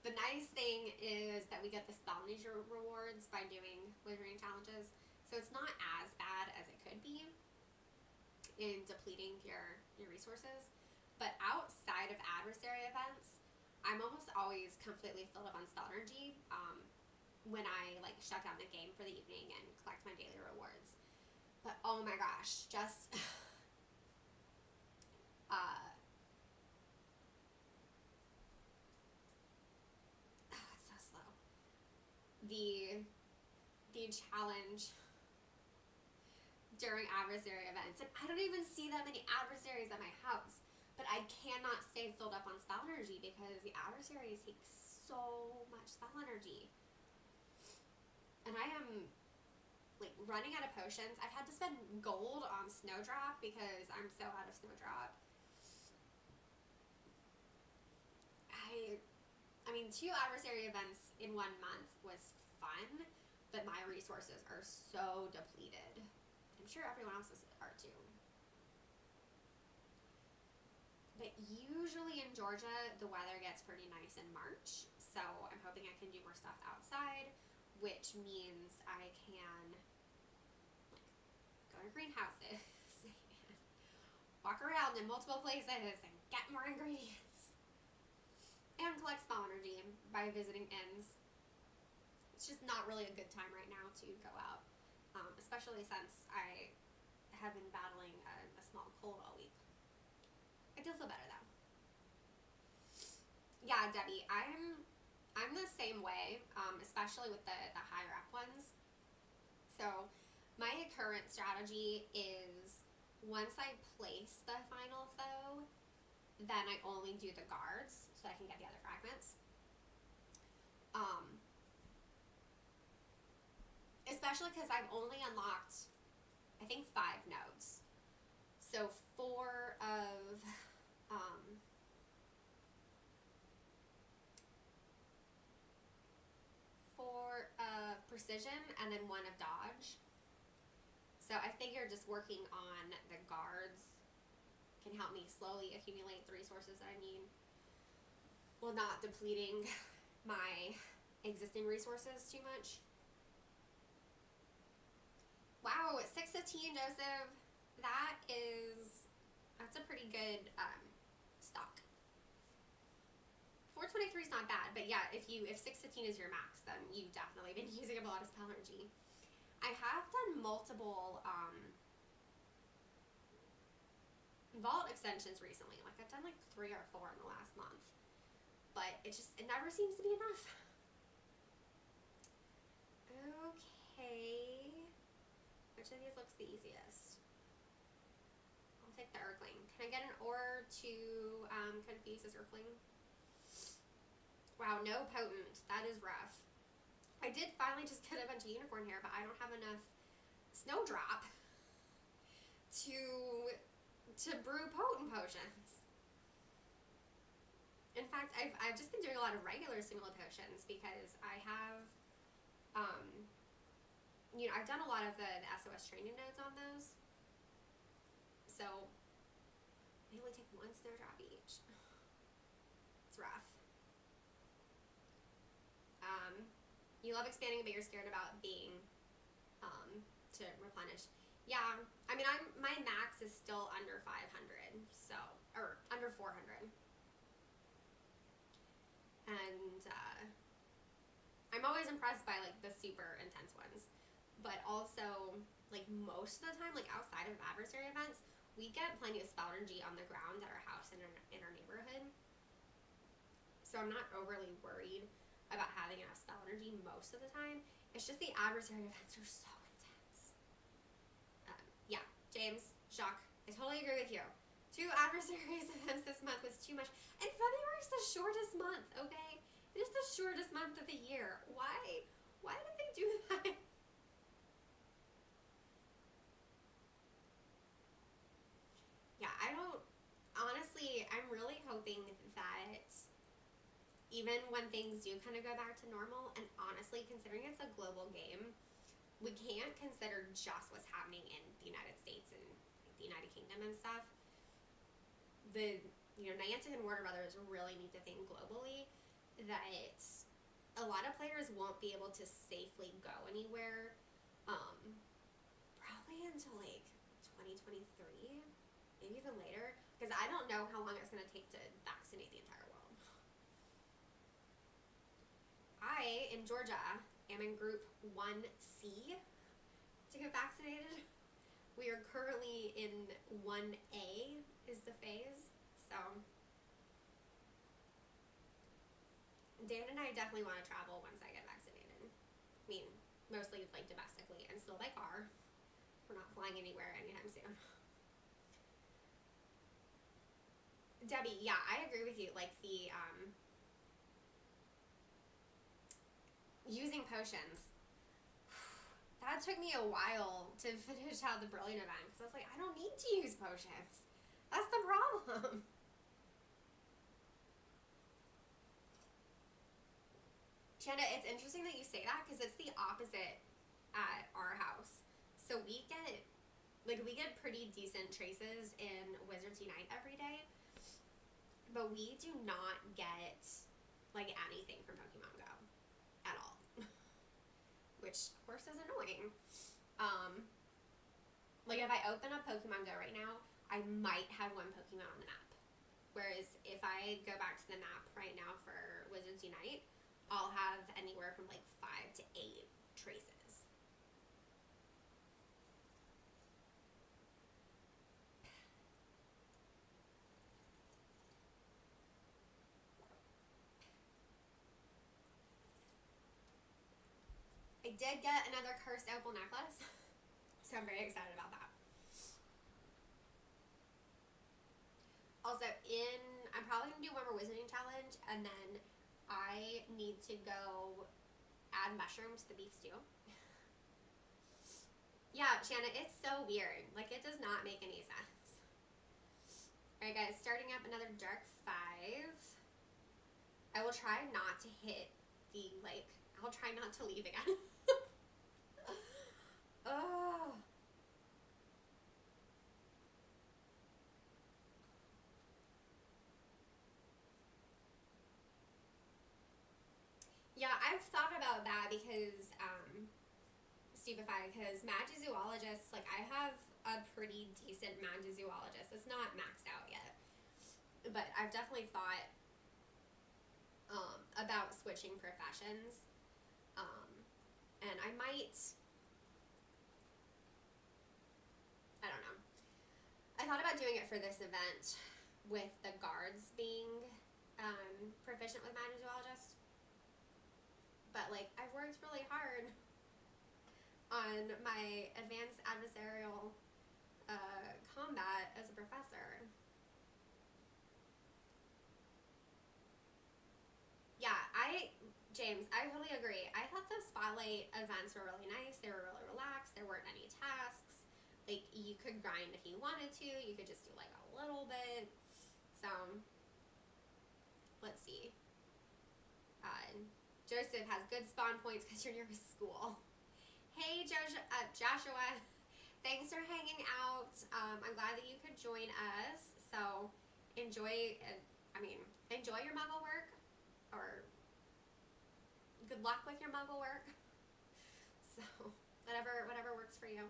The nice thing is that we get the spell nature rewards by doing wizarding challenges, so it's not as bad as it could be in depleting your resources. But outside of adversary events, I'm almost always completely filled up on spell energy when I like shut down the game for the evening and collect my daily rewards. But oh my gosh, just it's so slow. The challenge during adversary events, and I don't even see that many adversaries at my house, but I cannot stay filled up on spell energy because the adversaries take so much spell energy. And I am like running out of potions. I've had to spend gold on Snowdrop because I'm so out of Snowdrop. I mean, 2 adversary events in 1 month was fun, but my resources are so depleted. I'm sure everyone else's are too. But usually in Georgia, the weather gets pretty nice in March, so I'm hoping I can do more stuff outside, which means I can like go to greenhouses and walk around in multiple places and get more ingredients and collect spell energy by visiting inns. It's just not really a good time right now to go out, especially since I have been battling a small cold all week. I do feel better though. Yeah, Debbie, I'm the same way, especially with the higher up ones. So my current strategy is once I place the final foe, then I only do the guards so I can get the other fragments. Especially because I've only unlocked, I think, 5 nodes. So 4 of precision and then 1 of dodge. So I figure just working on the guards can help me slowly accumulate the resources that I need while not depleting my existing resources too much. Wow, 615, Joseph. That's a pretty good stock. 423 is not bad, but yeah, if 615 is your max, then you've definitely been using up a lot of spell energy. I have done multiple vault extensions recently. Like I've done like 3 or 4 in the last month, but it never seems to be enough. Okay, which of these looks the easiest? I'll take the Urkling. Can I get an ore to confuse this Urkling? Wow, no potent. That is rough. I did finally just get a bunch of unicorn hair, but I don't have enough Snowdrop to brew potent potions. In fact, I've just been doing a lot of regular single potions because I have, I've done a lot of the SOS training nodes on those. So they only take 1 Snowdrop each. It's rough. You love expanding, but you're scared about being to replenish. Yeah, I mean, my max is still under 500, so or under 400, and I'm always impressed by like the super intense ones, but also like most of the time, like outside of adversary events, we get plenty of spell energy on the ground at our house and in our neighborhood. So I'm not overly worried about having enough spell energy most of the time. It's just the adversary events are so intense. Yeah, James, Jacques, I totally agree with you. 2 adversaries events this month was too much. And February is the shortest month, okay? It is the shortest month of the year. Why? Why did they do that? Yeah, I don't... Honestly, I'm really hoping that even when things do kind of go back to normal, and honestly, considering it's a global game, we can't consider just what's happening in the United States and the United Kingdom and stuff. Niantic and Warner Brothers really need to think globally that a lot of players won't be able to safely go anywhere, probably until like 2023, maybe even later, because I don't know how long it's going to take to vaccinate the entire world. I, in Georgia, am in group 1C to get vaccinated. We are currently in 1A is the phase, so Dan and I definitely want to travel once I get vaccinated. I mean, mostly like domestically and still by car. We're not flying anywhere anytime soon. Debbie, yeah, I agree with you. Like the using potions. That took me a while to finish out the Brilliant event because I was like, I don't need to use potions. That's the problem. Chanda, it's interesting that you say that because it's the opposite at our house. So we get pretty decent traces in Wizards Unite every day, but we do not get like anything from Pokemon Go at all, which of course is annoying. Like if I open up Pokemon Go right now, I might have one Pokemon on the map. Whereas if I go back to the map right now for Wizards Unite, I'll have anywhere from like 5 to 8 traces. I did get another cursed opal necklace, so I'm very excited about that. Also, I'm probably gonna do one more wizarding challenge, and then I need to go add mushrooms to the beef stew. Yeah, Shanna, it's so weird. Like, it does not make any sense. Alright, guys, starting up another dark 5. I will try not to hit the, I'll try not to leave again. Oh. Yeah, I've thought about that because, Stupefy, because Magizoologist, like, I have a pretty decent Magizoologist. It's not maxed out yet. But I've definitely thought, about switching professions. And I might, I don't know. I thought about doing it for this event with the guards being, proficient with Magizoologist. But, like, I've worked really hard on my advanced adversarial combat as a professor. Yeah, James, I totally agree. I thought the spotlight events were really nice. They were really relaxed. There weren't any tasks. Like, you could grind if you wanted to. You could just do, like, a little bit. So, let's see. Joseph has good spawn points because you're near a school. Hey, Joshua. Thanks for hanging out. I'm glad that you could join us. So, enjoy your muggle work. Or, good luck with your muggle work. So, whatever works for you.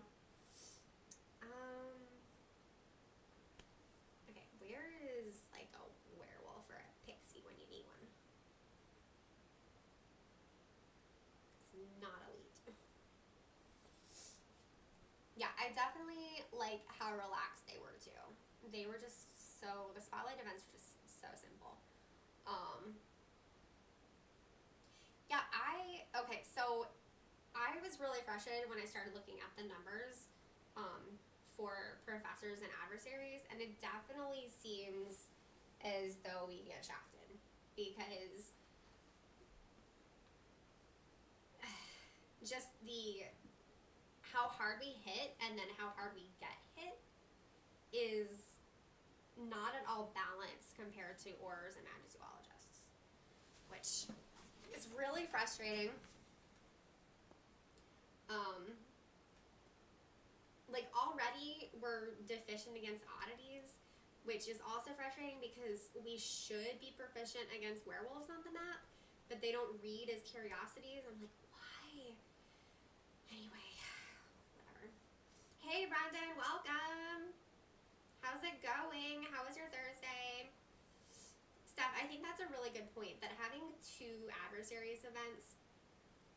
Okay, where is, like, a werewolf or a pixie when you need one? Not elite. Yeah, I definitely like how relaxed they were too. They were just so, the spotlight events were just so simple. Yeah, okay, so I was really frustrated when I started looking at the numbers for professors and adversaries, and it definitely seems as though we get shafted because just the how hard we hit and then how hard we get hit is not at all balanced compared to Aurors and Magic Zoologists, which is really frustrating. Like already we're deficient against oddities, which is also frustrating because we should be proficient against werewolves on the map, but they don't read as curiosities. I'm like, why? Anyway, whatever. Hey Brandon, welcome. How's it going? How was your Thursday? Steph, I think that's a really good point, that having 2 adversaries events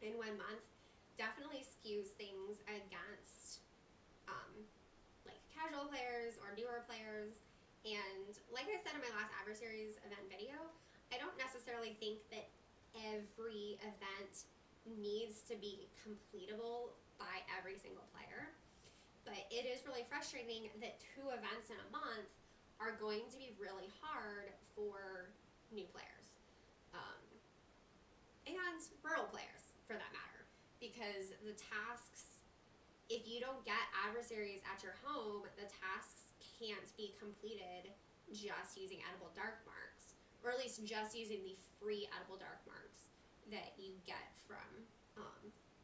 in 1 month definitely skews things against like casual players or newer players. And like I said in my last adversaries event video, I don't necessarily think that every event needs to be completable by every single player, but it is really frustrating that 2 events in a month are going to be really hard for new players and rural players for that matter, because the tasks, if you don't get adversaries at your home, the tasks can't be completed just using edible dark marks, or at least just using the free edible dark marks that you get from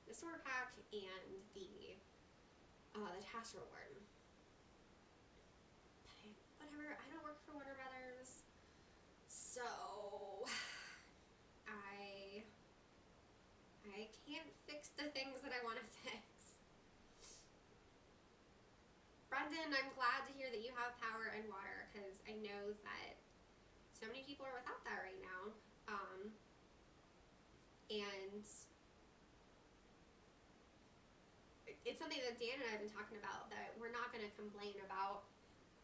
the sword pack and the task reward. But whatever, I don't work for Warner Brothers, so I can't fix the things that I want to fix. Brendan, I'm glad to hear that you have power and water, because I know that so many people are without that right now. And it's something that Dan and I have been talking about, that we're not going to complain about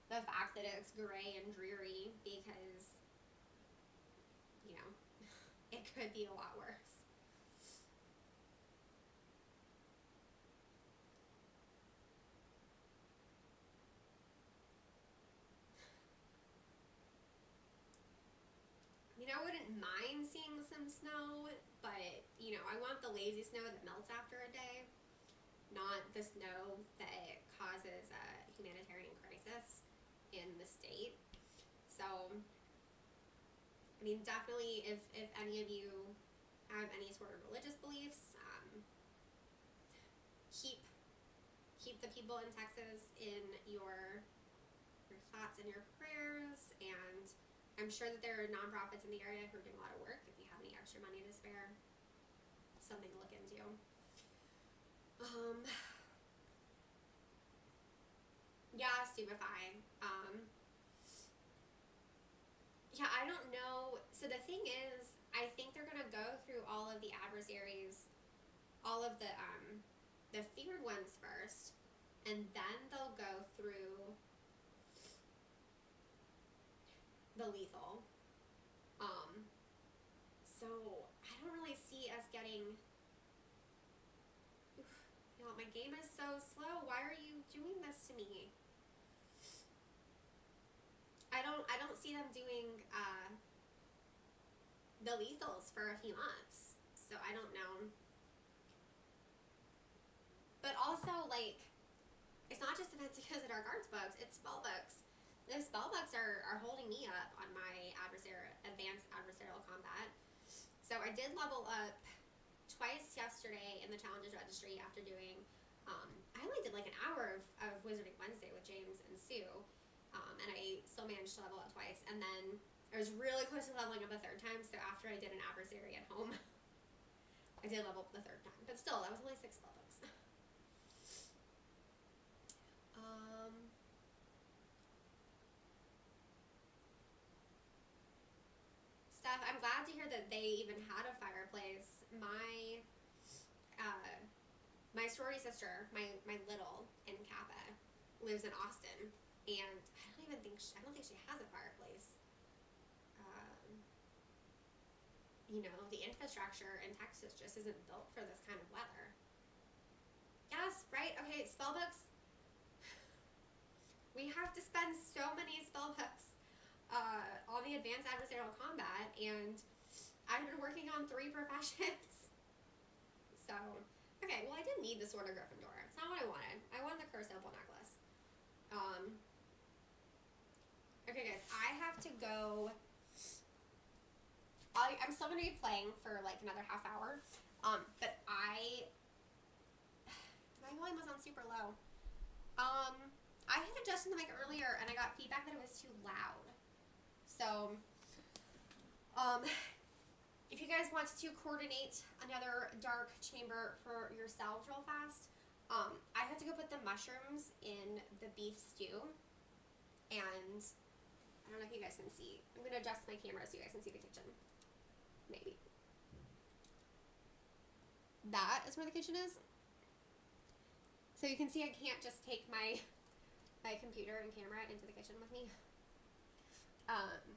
the fact that it's gray and dreary, because, you know, it could be a lot worse. I mean, I wouldn't mind seeing some snow, but, you know, I want the lazy snow that melts after a day, not the snow that causes a humanitarian crisis in the state. So, I mean, definitely, if any of you have any sort of religious beliefs, keep the people in Texas in your thoughts and your prayers, and I'm sure that there are nonprofits in the area who are doing a lot of work. If you have any extra money to spare, something to look into. Yeah, Stupefy. Yeah, I don't know. So the thing is, I think they're gonna go through all of the adversaries, all of the feared ones first, and then they'll go through the lethal. So I don't really see us getting. Oof, you know, my game is so slow. Why are you doing this to me? I don't see them doing the lethals for a few months, so I don't know. But also, like, it's not just events because of our guards books, it's spell books. The spell books are holding me up on my advanced adversarial combat. So I did level up twice yesterday in the challenges registry after doing, I only did like an hour of Wizarding Wednesday with James and Sue, and I still managed to level up twice. And then I was really close to leveling up a 3rd time, so after I did an adversary at home, I did level up the 3rd time. But still, that was only 6 spell books. Steph, I'm glad to hear that they even had a fireplace. my sorority sister, my little in Kappa, lives in Austin, and I don't think she has a fireplace. You know, the infrastructure in Texas just isn't built for this kind of weather. Yes, right? Okay, spell books. We have to spend so many spell books on the advanced adversarial combat, and I've been working on 3 professions. So, okay, well, I didn't need the Sword of Gryffindor. It's not what I wanted. I wanted the Cursed Opal necklace. Okay, guys, I have to go. I'm still going to be playing for like another half hour, but my volume was on super low. I had adjusted the mic earlier, and I got feedback that it was too loud. So, if you guys want to coordinate another dark chamber for yourselves real fast, I had to go put the mushrooms in the beef stew, and I don't know if you guys can see. I'm going to adjust my camera so you guys can see the kitchen. Maybe. That is where the kitchen is. So you can see I can't just take my computer and camera into the kitchen with me. But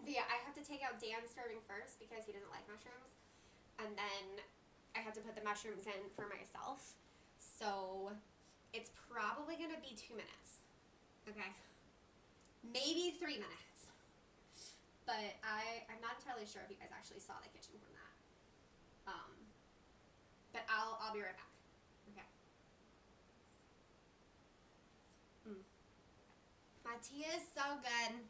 yeah, I have to take out Dan's serving first because he doesn't like mushrooms. And then I have to put the mushrooms in for myself. So it's probably going to be 2 minutes. Okay? Maybe 3 minutes. But I'm not entirely sure if you guys actually saw the kitchen from that. But I'll be right back. Okay. My tea is so good.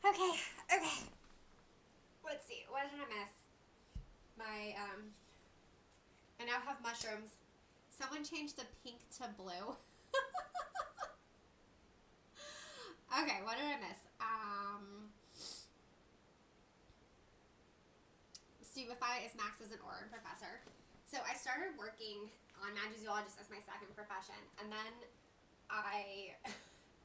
Okay, okay. Let's see. What did I miss? I now have mushrooms. Someone changed the pink to blue. Okay, what did I miss? Stupefy is Max as an Orin professor. So I started working on Magizoologist as my second profession, and then I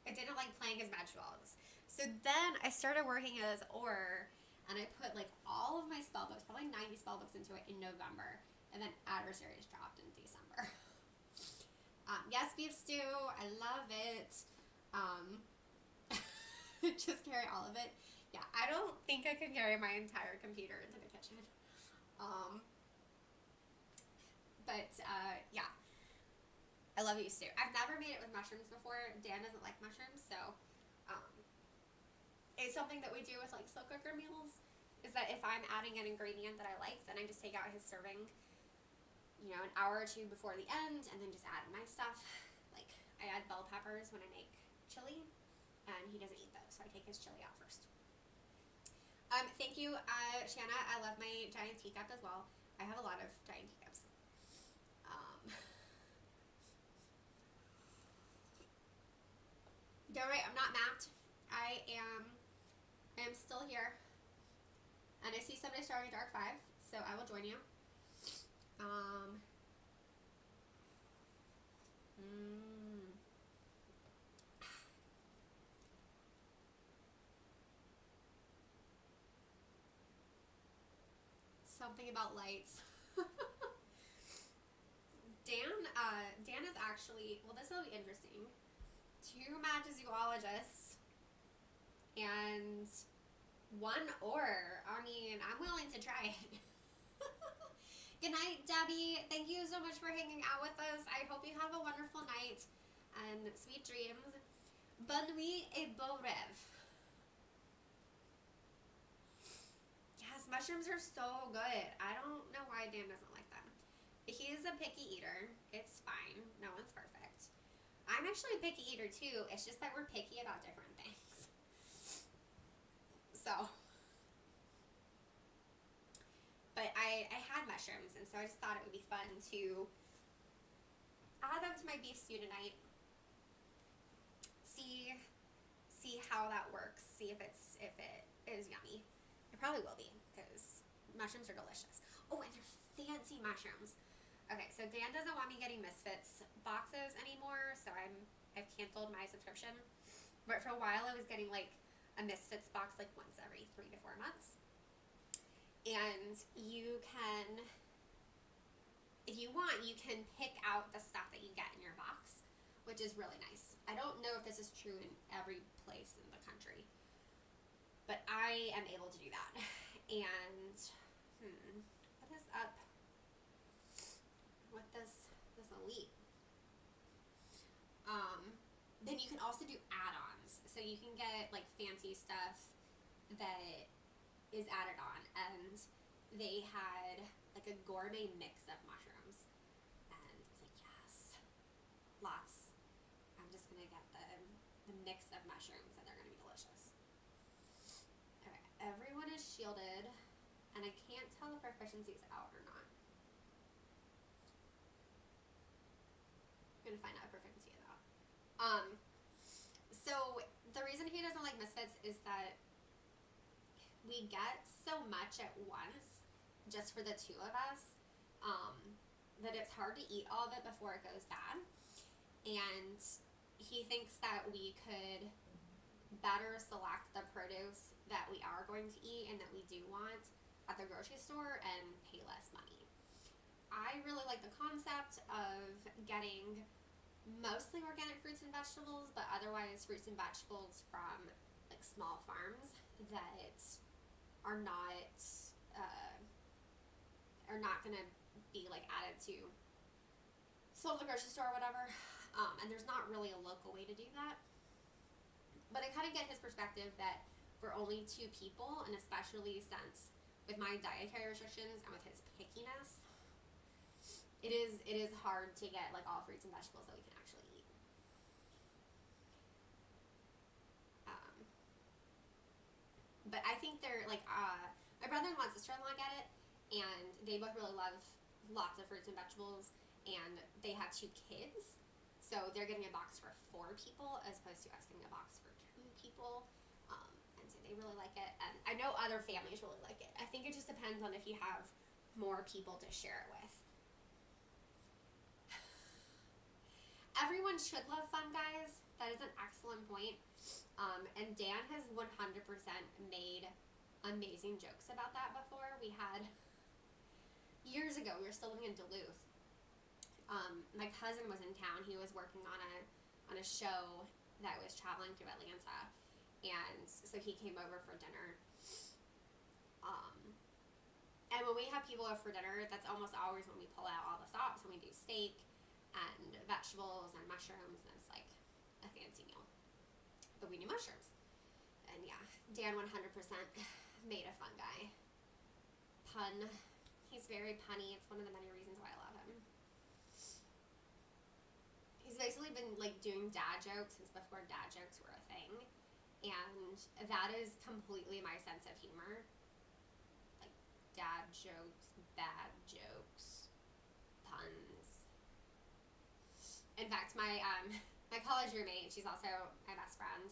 didn't like playing as Magizoologist. So then I started working as Or, and I put like all of my spell books, probably 90 spell books into it in November, and then Adversaries dropped in December. Yes, beef stew, I love it. Just carry all of it. Yeah, I don't think I could carry my entire computer into the kitchen. Yeah, I love beef stew. I've never made it with mushrooms before. Dan doesn't like mushrooms, so it's something that we do with like slow cooker meals. Is that if I'm adding an ingredient that I like, then I just take out his serving, an hour or two before the end, and then just add my stuff. Like I add bell peppers when I make chili, and he doesn't eat those, so I take his chili out first. Thank you, Shanna. I love my giant teacup as well. I have a lot of giant teacups. Don't worry, I'm not mapped. I am still here. And I see somebody starting Dark 5, so I will join you. Something about lights. Dan is actually, well, this will be interesting. 2 Magizoologists and 1 Or. I mean, I'm willing to try it. Good night, Debbie. Thank you so much for hanging out with us. I hope you have a wonderful night and sweet dreams. Bonne nuit et bon rêve. Yes, mushrooms are so good. I don't know why Dan doesn't like them. He is a picky eater. It's fine. No one's perfect. I'm actually a picky eater too. It's just that we're picky about different things. So, but I had mushrooms, and so I just thought it would be fun to add them to my beef stew tonight. See how that works. See if it is yummy. It probably will be, because mushrooms are delicious. Oh, and they're fancy mushrooms. Okay, so Dan doesn't want me getting Misfits boxes anymore, so I've canceled my subscription. But for a while, I was getting like a Misfits box like once every 3 to 4 months. And you can, if you want, you can pick out the stuff that you get in your box, which is really nice. I don't know if this is true in every place in the country, but I am able to do that. And what is up with this elite? Then you can also do add-ons, so you can get like fancy stuff that is added on, and they had like a gourmet mix of mushrooms, and it's like, yes, lots. I'm just gonna get the mix of mushrooms, and they're gonna be delicious. Okay, everyone is shielded, and I can't tell if proficiency is out or not. I'm gonna find out if proficiency is out. So the reason he doesn't like Misfits is that we get so much at once, just for the 2 of us, that it's hard to eat all of it before it goes bad. And he thinks that we could better select the produce that we are going to eat and that we do want at the grocery store and pay less money. I really like the concept of getting mostly organic fruits and vegetables, but otherwise fruits and vegetables from like small farms that are not going to be like added to sold at the grocery store or whatever. And there's not really a local way to do that. But I kind of get his perspective that for only 2 people, and especially since with my dietary restrictions and with his pickiness, it is hard to get like all fruits and vegetables that we can actually eat. But I think they're like, my brother-in-law and sister-in-law get it, and they both really love lots of fruits and vegetables, and they have 2 kids, so they're getting a box for 4 people as opposed to us getting a box for 2 people, and so they really like it, and I know other families really like it. I think it just depends on if you have more people to share it with. Everyone should love Fun Guys. That is an excellent point. And Dan has 100% made amazing jokes about that before. We had, years ago, we were still living in Duluth. My cousin was in town. He was working on a show that was traveling through Atlanta. And so he came over for dinner. And when we have people over for dinner, that's almost always when we pull out all the stops, when we do steak and vegetables and mushrooms, and it's like a fancy meal. But we do mushrooms. And yeah, Dan 100% made a Fun Guy. Pun. He's very punny. It's one of the many reasons why I love him. He's basically been like doing dad jokes since before dad jokes were a thing. And that is completely my sense of humor. Like dad jokes, bad jokes, puns. In fact, my college roommate, she's also my best friend.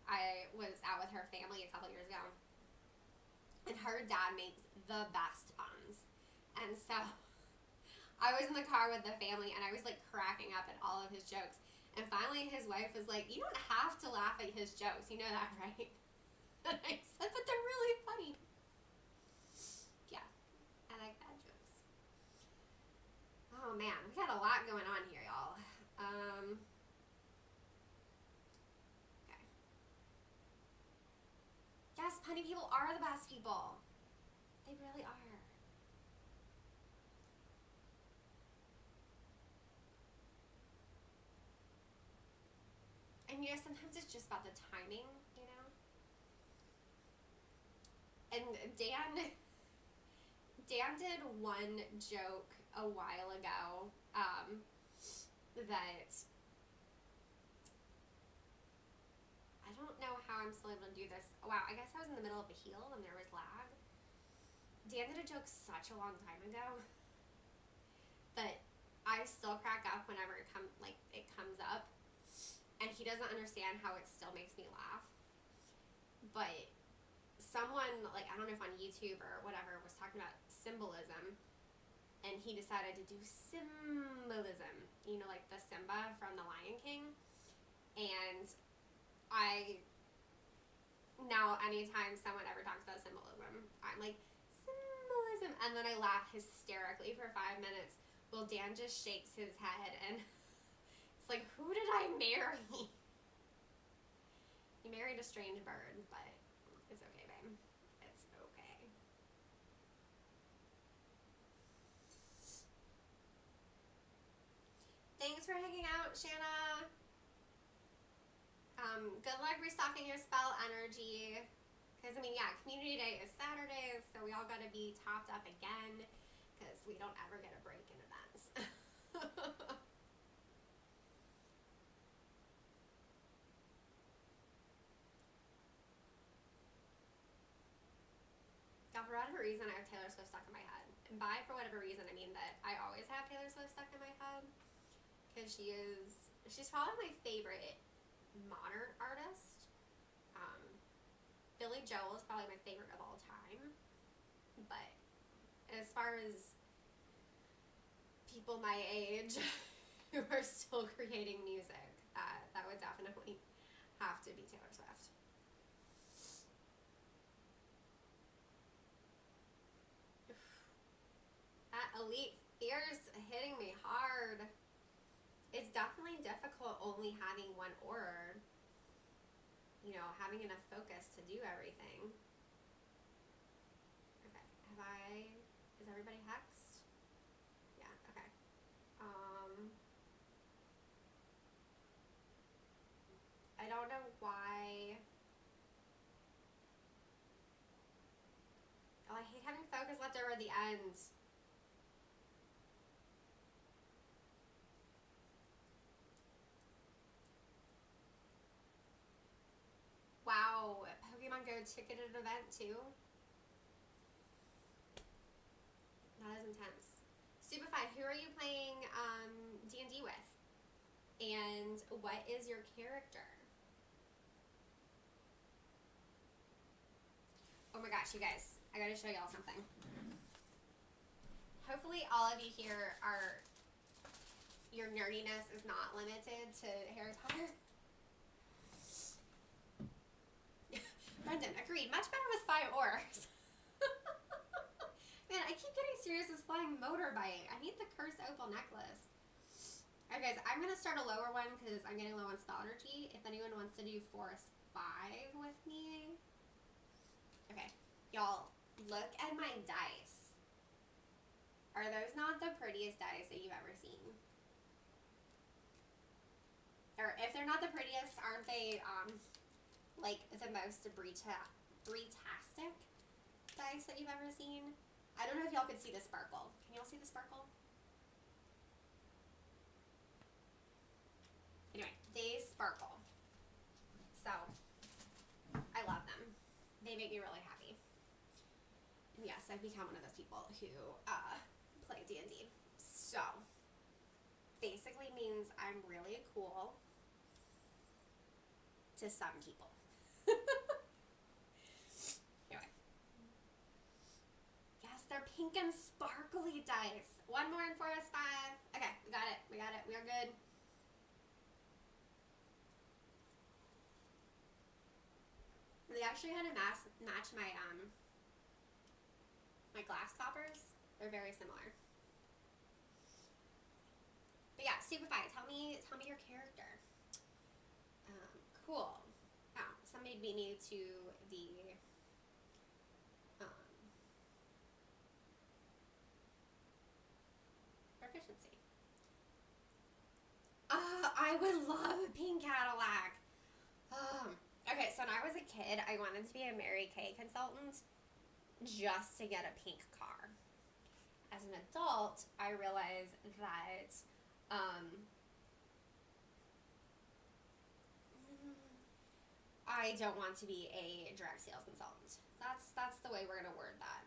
I was out with her family a couple years ago, and her dad makes the best puns. And so I was in the car with the family, and I was like cracking up at all of his jokes. And finally, his wife was like, "You don't have to laugh at his jokes. You know that, right?" And I said, "But they're really funny." Yeah, I like bad jokes. Oh man, we got a lot going on here, y'all. Okay. Yes, punny people are the best people. They really are. And you know, sometimes it's just about the timing, you know? And Dan did one joke a while ago, that I don't know how I'm still able to do this. Wow, I guess I was in the middle of a heel and there was lag. Dan did a joke such a long time ago that I still crack up whenever it comes up, and he doesn't understand how it still makes me laugh. But someone, like, I don't know if on YouTube or whatever, was talking about symbolism, and he decided to do symbolism, you know, like the Simba from The Lion King. And now anytime someone ever talks about symbolism, I'm like, symbolism, and then I laugh hysterically for 5 minutes while Dan just shakes his head, and it's like, who did I marry? You married a strange bird, but it's okay, babe. It's okay. Thanks for hanging out, Shanna. Good luck restocking your spell energy. Because, I mean, yeah, Community Day is Saturday, so we all gotta be topped up again, because we don't ever get a break in events. Now, for whatever reason, I have Taylor Swift stuck in my head. And by for whatever reason, I mean that I always have Taylor Swift stuck in my head. Because she's probably my favorite modern artist. Billy Joel is probably my favorite of all time. But as far as people my age who are still creating music, that would definitely have to be Taylor Swift. That Elite Fierce hitting me hard. It's definitely difficult only having one aura. You know, having enough focus to do everything. Okay, is everybody hexed? Yeah, okay. I don't know why. Oh, I hate having focus left over at the end. Wow, Pokemon Pokemon Go ticketed event too. That is intense. Stupefy, who are you playing D&D with? And what is your character? Oh my gosh, you guys, I gotta show y'all something. Hopefully all of you here are, your nerdiness is not limited to Harry Potter. Brendan, agreed. Much better with 5 oars. Man, I keep getting serious as flying motorbike. I need the cursed opal necklace. Alright guys, I'm going to start a lower one because I'm getting low on spell energy. If anyone wants to do Forest 5 with me. Okay, y'all, look at my dice. Are those not the prettiest dice that you've ever seen? Or if they're not the prettiest, aren't they like the most bretastic dice that you've ever seen? I don't know if y'all could see the sparkle. Can y'all see the sparkle? Anyway, they sparkle. So, I love them. They make me really happy. And yes, I've become one of those people who play D&D. So, basically means I'm really cool to some people. Anyway. Yes, they're pink and sparkly dice. One more in Forest 5. Okay, we got it. We got it. We are good. They actually had to match my my glass coppers. They're very similar. But yeah, Stupefy, tell me your character. Cool. Oh, somebody beat me to the proficiency. I would love a pink Cadillac. Okay, so when I was a kid, I wanted to be a Mary Kay consultant just to get a pink car. As an adult, I realized that I don't want to be a direct sales consultant. That's the way we're gonna word that.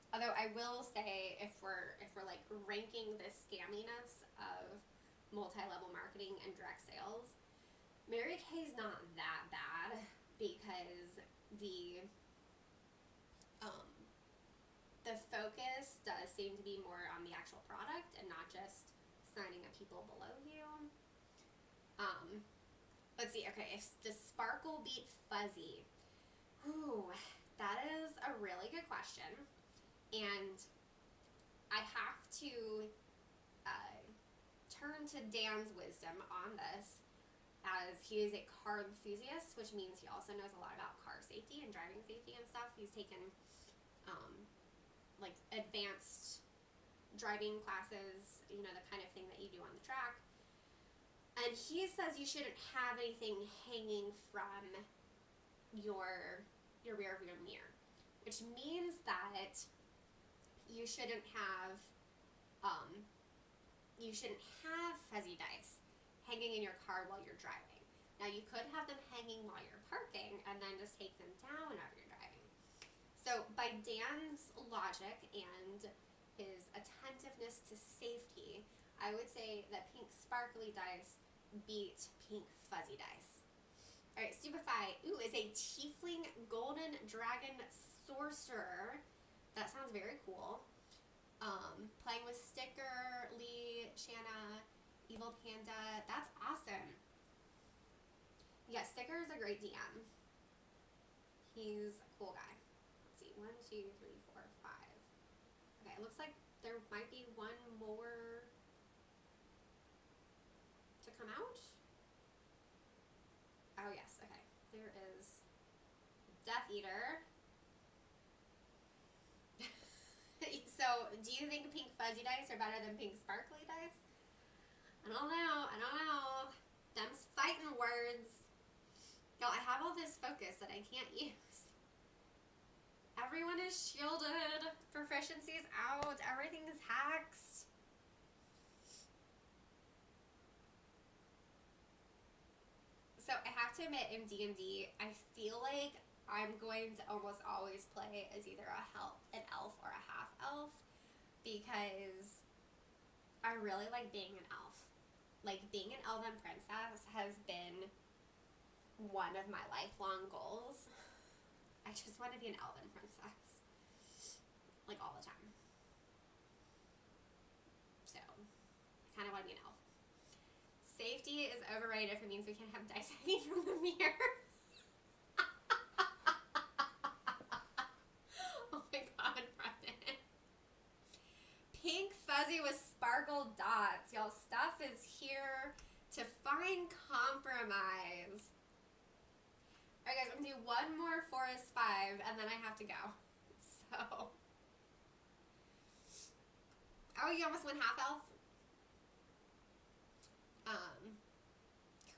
Although I will say, if we're like ranking the scamminess of multi-level marketing and direct sales, Mary Kay's not that bad because the focus does seem to be more on the actual product and not just signing up people below you. Let's see. Okay, if the sparkle beat fuzzy, ooh, that is a really good question, and I have to turn to Dan's wisdom on this, as he is a car enthusiast, which means he also knows a lot about car safety and driving safety and stuff. He's taken like advanced driving classes, you know, the kind of thing that you do on the track. And he says you shouldn't have anything hanging from your rear view mirror, which means that you shouldn't have fuzzy dice hanging in your car while you're driving. Now, you could have them hanging while you're parking and then just take them down whenever you're driving. So by Dan's logic and his attentiveness to safety, I would say that pink sparkly dice beat pink fuzzy dice. Alright, Stupefy, ooh, is a tiefling golden dragon sorcerer. That sounds very cool. Playing with Sticker, Lee, Shanna, Evil Panda. That's awesome. Yeah, Sticker is a great DM. He's a cool guy. Let's see, 1, 2, 3, 4, 5. Okay, it looks like there might be one more to come out. Oh yes, okay. There is Death Eater. So, do you think pink fuzzy dice are better than pink sparkly dice? I don't know. Them's fighting words. Y'all, I have all this focus that I can't use. Everyone is shielded. Proficiency's out. Everything is hacks. So I have have to admit, in D&D, I feel like I'm going to almost always play as either an elf or a half elf, because I really like being an elf. Like, being an elven princess has been one of my lifelong goals. I just want to be an elven princess, like, all the time. So, I kind of want to be an elf. Safety is overrated if it means we can have dice hanging from the mirror. Oh my god, Brendan. Pink fuzzy with sparkle dots. Y'all, stuff is here to find compromise. Alright guys, I'm gonna do one more Forest 5 and then I have to go. So. Oh, you almost went half elf?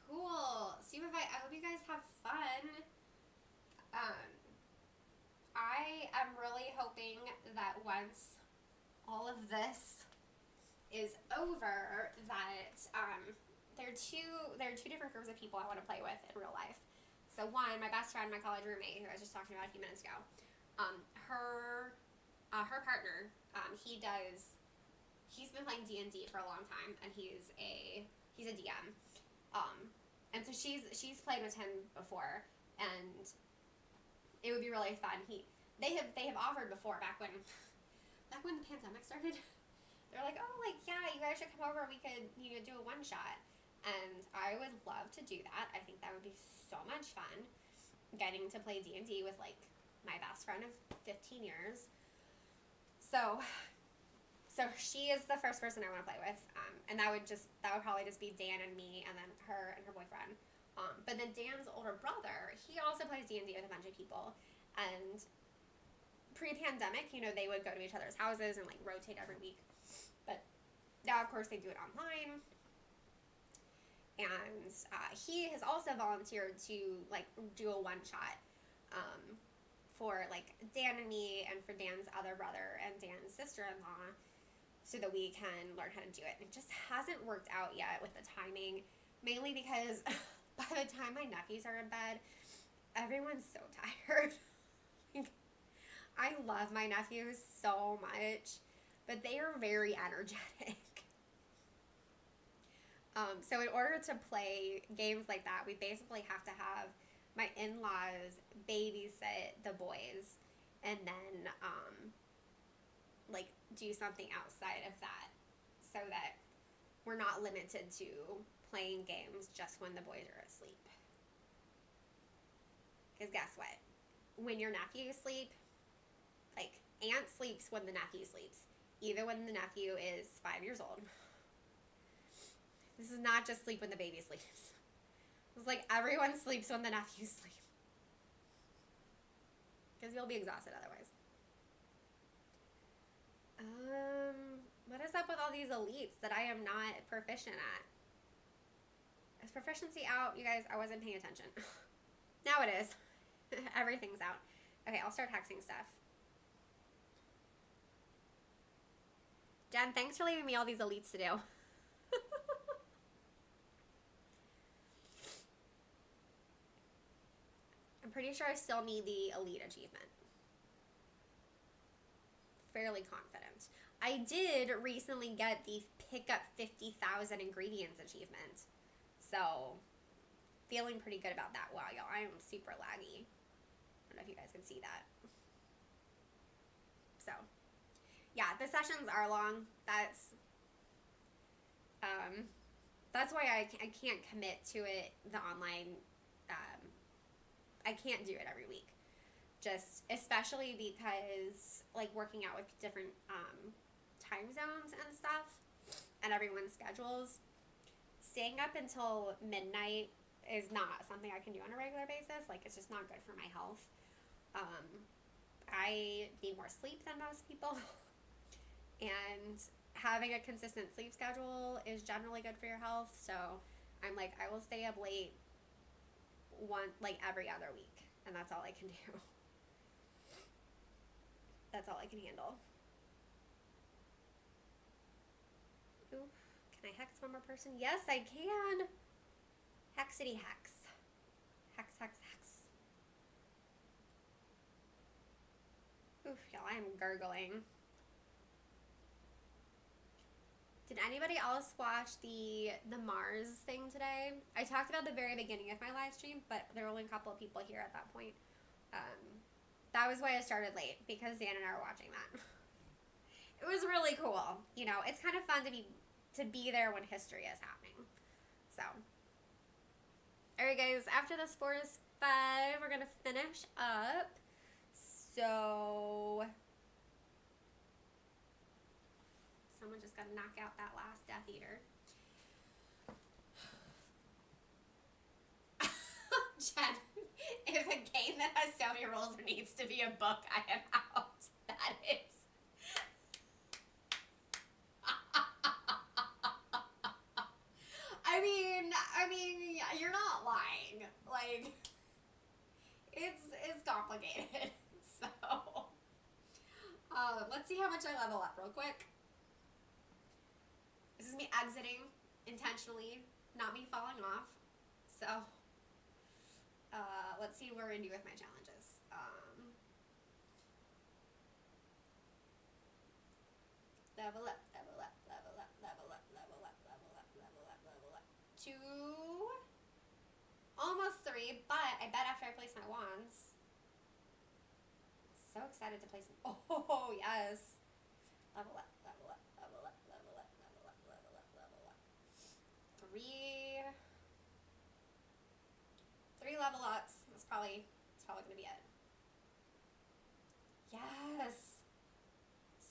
Cool. I hope you guys have fun. I am really hoping that once all of this is over, that there are two different groups of people I want to play with in real life. So one, my best friend, my college roommate, who I was just talking about a few minutes ago, her partner, he's been playing D&D for a long time, and he's a DM. And so she's played with him before, and it would be really fun. They have offered before, back when the pandemic started. They're like, oh, like, yeah, you guys should come over. We could, do a one shot. And I would love to do that. I think that would be so much fun, getting to play D&D with, like, my best friend of 15 years. So she is the first person I want to play with, and that would probably just be Dan and me, and then her and her boyfriend. But then Dan's older brother, he also plays D&D with a bunch of people, and pre-pandemic, they would go to each other's houses and, like, rotate every week. But now, of course, they do it online. And he has also volunteered to, like, do a one-shot for, like, Dan and me, and for Dan's other brother and Dan's sister-in-law, so that we can learn how to do it. And it just hasn't worked out yet with the timing, mainly because by the time my nephews are in bed, everyone's so tired. I love my nephews so much, but they are very energetic. So in order to play games like that, we basically have to have my in-laws babysit the boys, and then like, do something outside of that, so that we're not limited to playing games just when the boys are asleep. Because guess what? When your nephew sleep, like, Aunt sleeps when the nephew sleeps, even when the nephew is 5 years old. This is not just sleep when the baby sleeps. It's like everyone sleeps when the nephews sleep. Because you'll be exhausted otherwise. What is up with all these elites that I am not proficient at? Is proficiency out? You guys, I wasn't paying attention. Now it is. Everything's out. Okay, I'll start hexing stuff. Jen, thanks for leaving me all these elites to do. I'm pretty sure I still need the elite achievement. Fairly confident. I did recently get the pick up 50,000 ingredients achievement. So, feeling pretty good about that. Wow, y'all, I am super laggy. I don't know if you guys can see that. So, yeah, the sessions are long. That's why I can't commit to it, the online. I can't do it every week. Just, especially because, like, working out with different time zones and stuff, and everyone's schedules, staying up until midnight is not something I can do on a regular basis. Like, it's just not good for my health. I need more sleep than most people, and having a consistent sleep schedule is generally good for your health. So I'm like, I will stay up late every other week, and that's all I can do. That's all I can handle. Ooh, can I hex one more person? Yes, I can. Hexity hex. Hex, hex, hex. Oof, y'all, I'm gurgling. Did anybody else watch the Mars thing today? I talked about the very beginning of my live stream, but there were only a couple of people here at that point. That was why I started late, because Dan and I were watching that. It was really cool. You know, it's kind of fun to be there when history is happening. So, alright guys, after this Forest 5, we're gonna finish up. So, someone just gotta knock out that last Death Eater. Jen, if a game that has so many rules needs to be a book, I am out. That is. I mean, you're not lying. Like, it's complicated. So, let's see how much I level up real quick. This is me exiting intentionally, not me falling off. So, let's see what we're gonna do with my challenges. Level up, level up, level up, level up, level up, level up, level up, level up. 2, almost 3, but I bet after I place my wands. So excited to place them. Oh, yes. Level up, level up, level up, level up, level up, level up, level up. 3 level ups. That's probably gonna be it. Yes.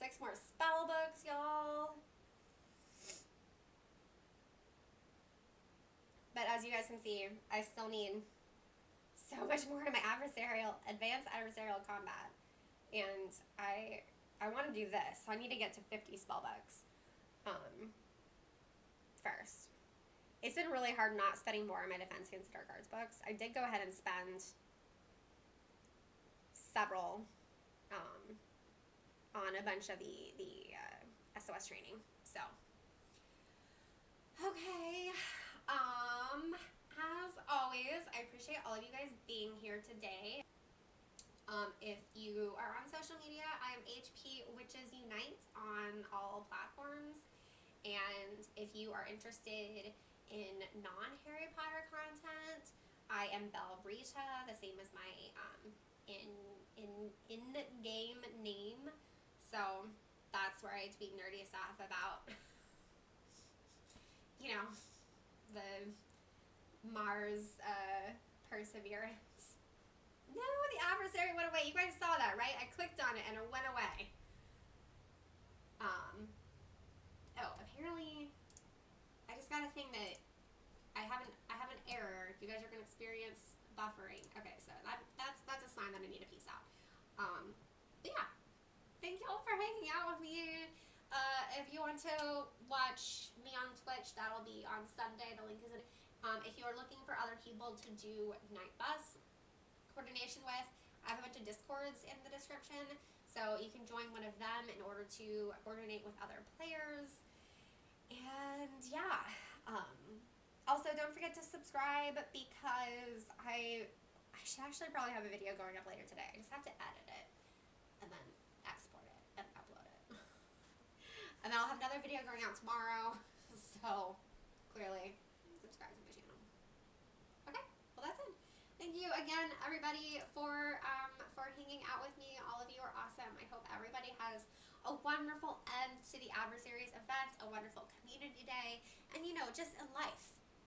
6 more spell books, y'all. But as you guys can see, I still need so much more in my advanced adversarial combat. And I want to do this, so I need to get to 50 spell books first. It's been really hard not spending more on my Defense Against Dark Arts books. I did go ahead and spend several on a bunch of the SOS training. So, okay. As always, I appreciate all of you guys being here today. If you are on social media, I am HP Witches Unite on all platforms. And if you are interested in non-Harry Potter content, I am Belbrita, the same as my in-game name. So that's where I tweet nerdy stuff about, you know, the Mars perseverance. No, the adversary went away. You guys saw that, right? I clicked on it and it went away. Oh, apparently I just got a thing that I have an error. You guys are gonna experience buffering. Okay, so that's a sign that I need to peace out. But yeah, thank y'all for hanging out with me. If you want to watch me on Twitch, that'll be on Sunday. The link is in. If you are looking for other people to do Night Bus coordination with, I have a bunch of Discords in the description, so you can join one of them in order to coordinate with other players. And yeah, also don't forget to subscribe, because I should actually probably have a video going up later today. I just have to edit it and then export it and upload it. And then I'll have another video going out tomorrow, so clearly subscribe to my channel. Okay, well that's it. Thank you again, everybody, for hanging out with me. All of you are awesome. I hope everybody has a wonderful end to the Adversaries event, a wonderful community day, and, you know, just in life.